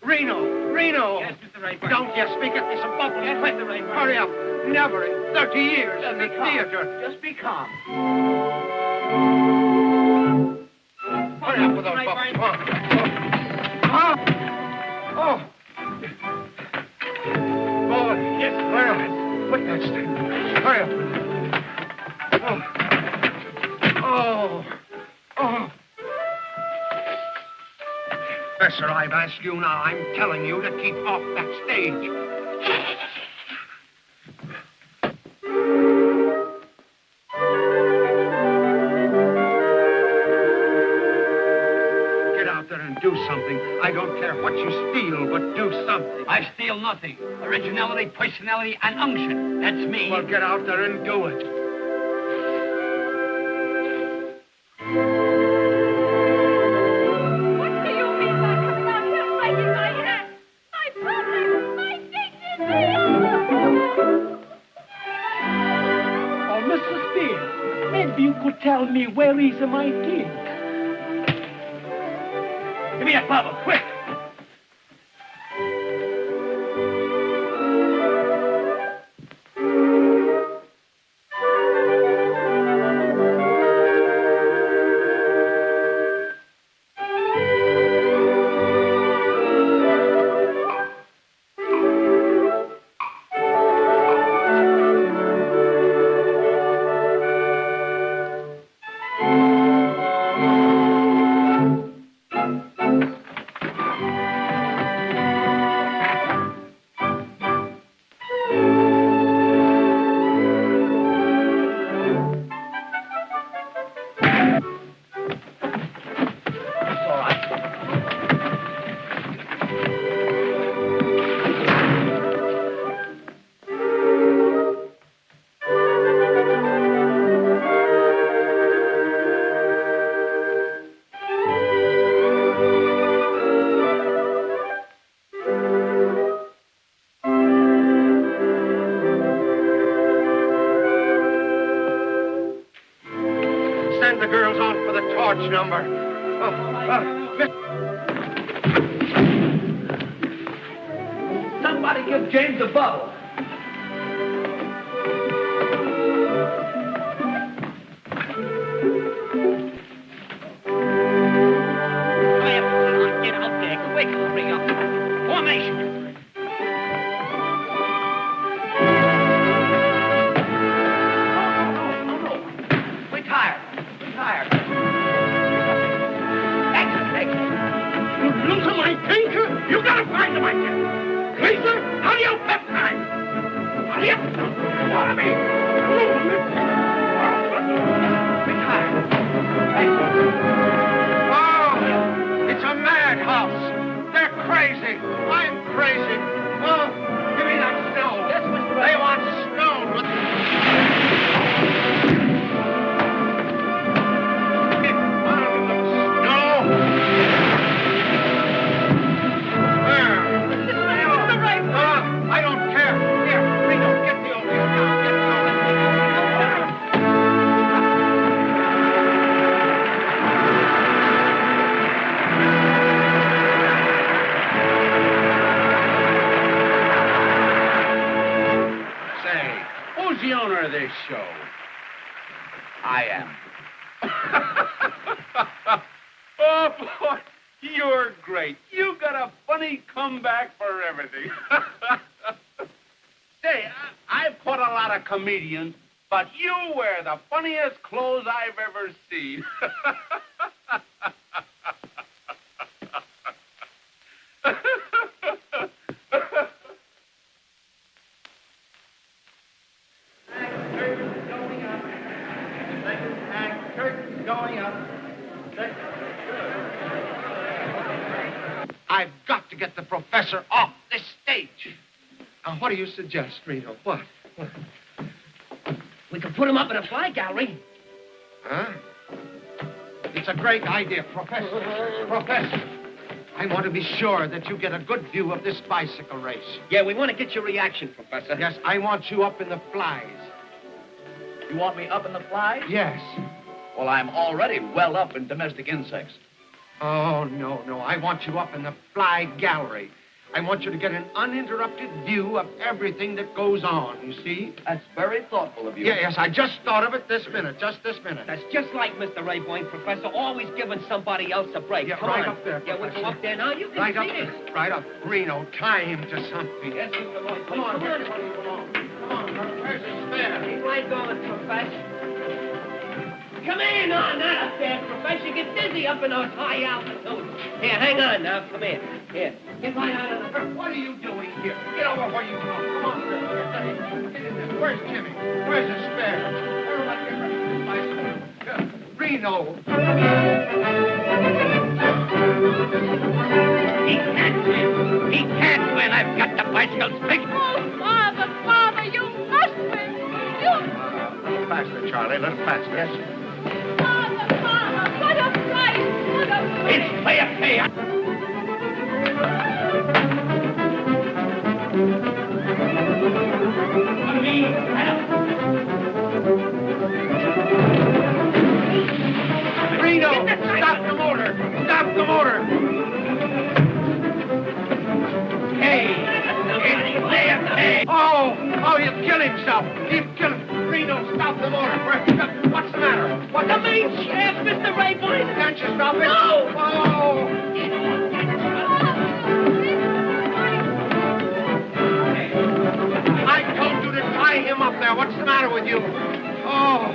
Reno! Yes, Mr. Rayburn. Don't you speak it. There's a bubble. Yes, Mr. Rayburn. Hurry up. Never in 30 years in the theater. Just be calm. Hurry up with those bubbles. Come on. Oh. Oh, yes. Hurry up. Put that stick. Hurry up. Oh. Oh. Professor, I've asked you now. I'm telling you to keep off that stage. Get out there and do something. I don't care what you steal, but do something. I steal nothing. Originality, personality, and unction. That's me. Well, get out there and do it. Mr. Spears, maybe you could tell me where is my kid? Give me that bubble, quick! Send the girls on for the torch number. Somebody give James a bubble. Get out there, quick, hurry up. Formation. You gotta find them, I guess. Lisa, how do you peptide? How do you... Follow me. Oh, it's a madhouse. crazy. Oh, give me that snow. Yes, Mr. They want snow. I don't care. Here, Reno, get the old man down. Get the old Say, who's the owner of this show? I am. Oh, boy, you're great. You got a funny comeback for everything. Say, I've caught a lot of comedians, but you wear the funniest clothes I've ever seen. curtains going up. I've got to get the professor off this stage. Now, what do you suggest, Reno? What? We could put him up in a fly gallery. Huh? It's a great idea, Professor. Professor, I want to be sure that you get a good view of this bicycle race. Yeah, we want to get your reaction, Professor. Yes, I want you up in the flies. You want me up in the flies? Yes. Well, I'm already well up in domestic insects. Oh, no. I want you up in the fly gallery. I want you to get an uninterrupted view of everything that goes on, you see? That's very thoughtful of you. Yes, I just thought of it this minute, just this minute. That's just like Mr. Rayboyne, Professor, always giving somebody else a break. Yeah, Come right on. up there, Yeah, we'll Professor. go up there now. You can Right see up this. there. Right up. Reno, tie him to something. Yes, Mr. Rayboyne. Come on, Come on. everybody, come on. Come on, where's his spare? Keep right going, Professor. Come in on that up there, Professor. Get dizzy up in those high altitudes. Here, hang on now. Come here. Here. Get right out of the... What are you doing here? Get over where you belong. Come on, sir. Get in there. Where's Jimmy? Where's his spare? Everybody get ready for the bicycle. Reno. He can't win. He can't win. I've got the bicycle's fixed. Oh, Father, you must win. You... A little faster, Charlie. A little faster. Yes. Father, what a fright. What a fright. It's fair pay. For me, Reno, stop the motor. Stop the motor. Hey, it's fair pay. Oh, he'll kill himself. He'll kill him. Reno, stop the motor. What's the matter? What's The main shaft, Mr. Rayboyne. Can't you stop it? No. Oh. I told you to tie him up there. What's the matter with you? Oh.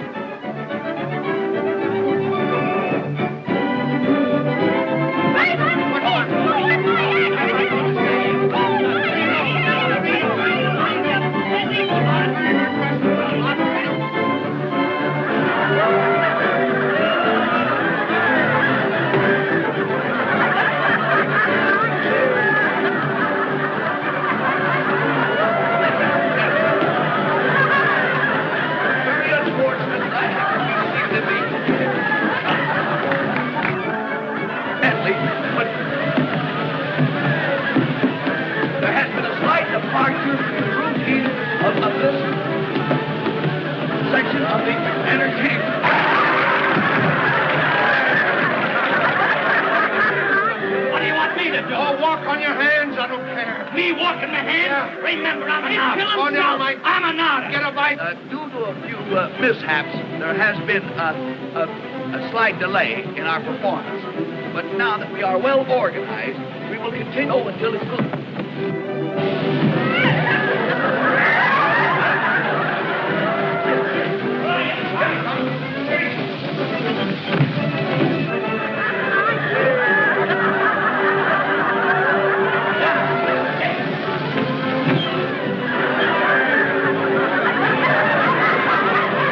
Very unfortunate that I have to be Bentley, but there has been a slight departure from the routine of this section of the entertainment. What do you want me to do? Oh, walk on your hands. I don't care. Me walking my hands? Yeah. Remember, I'm an He'll artist. kill Oh, never mind. I'm an artist. Get a bite. Due to a few mishaps, there has been a slight delay in our performance. But now that we are well organized, we will continue until it's good.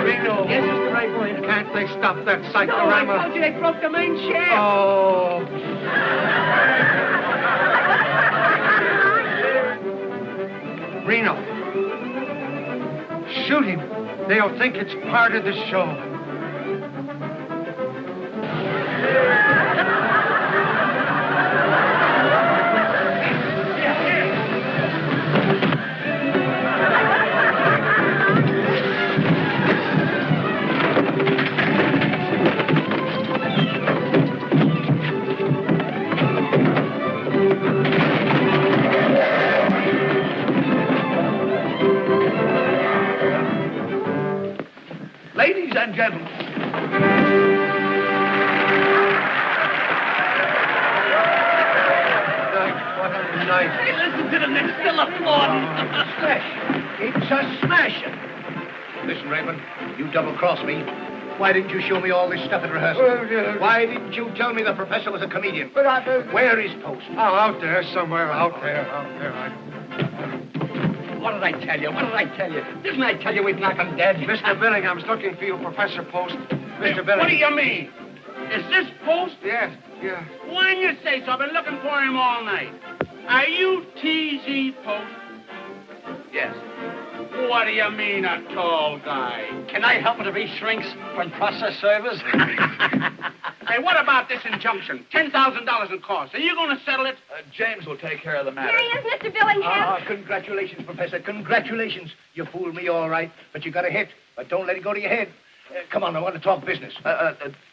Reno. Yes, Mr. Rayboyne. Can't they stop that No, I cyclorama? told you they broke the main shaft. Oh. Reno. Shoot him. They'll think it's part of the show. Ladies and gentlemen. What a night. Hey, listen to them. They're still applauding. It's a smasher. Listen, Raymond, you double-crossed me. Why didn't you show me all this stuff at rehearsal? Why didn't you tell me the professor was a comedian? But Where is Post? Oh, out there, somewhere out there. What did I tell you? What did I tell you? Didn't I tell you we'd knock him dead? Mr. Billingham's looking for you, Professor Post. Mr. Billingham. What do you mean? Is this Post? Yes. When you say so, I've been looking for him all night. Are you T.Z. Post? Yes. What do you mean, a tall guy? Can I help him if he shrinks from process servers? Hey, what about this injunction? $10,000 in costs. Are you going to settle it? James will take care of the matter. Here he is, Mr. Billingham. Congratulations, Professor. Congratulations. You fooled me all right, but you got a hit. But don't let it go to your head. Come on, I want to talk business.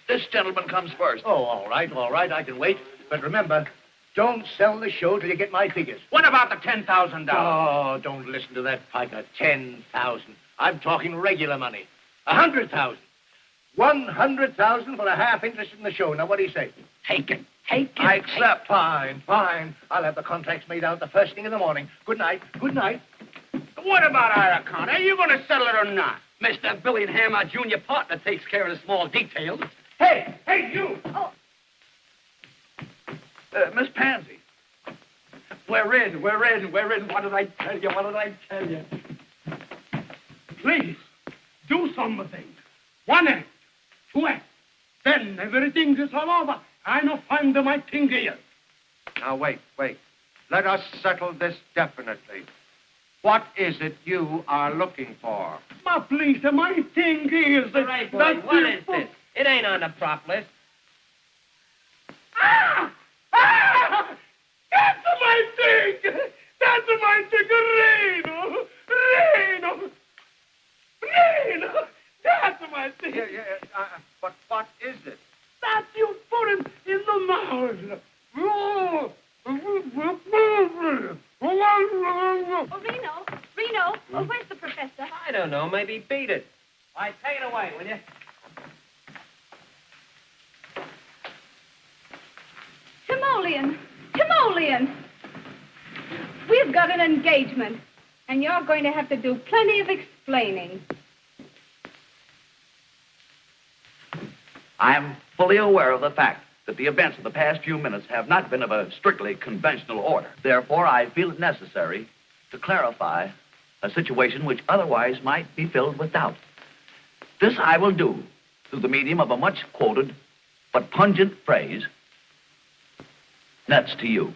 This gentleman comes first. Oh, all right. I can wait. But remember, don't sell the show till you get my figures. What about the $10,000? Oh, don't listen to that piker. 10,000. I'm talking regular money. 100,000. 100,000 for a half interest in the show. Now, what do you say? Take it. I accept. Fine. I'll have the contracts made out the first thing in the morning. Good night. What about our account? Are you going to settle it or not? Mr. Billingham, our junior partner, takes care of the small details. Hey, you! Oh, Miss Pansy. We're in. What did I tell you? Please, do something. 1 act, 2 acts. Then everything is all over. I no find my thing here. Now, wait. Let us settle this definitely. What is it you are looking for? But please, my thing is... All right, boy, what is this? It ain't on the prop list. Ah! That's my thing! Reno! That's my thing! But what is it? That you put him in the mouth! Reno, where's the professor? I don't know. Maybe beat it. All right, take it away, will you? Timoleon! We've got an engagement, and you're going to have to do plenty of explaining. I am fully aware of the fact that the events of the past few minutes have not been of a strictly conventional order. Therefore, I feel it necessary to clarify a situation which otherwise might be filled with doubt. This I will do through the medium of a much quoted but pungent phrase, nuts to you.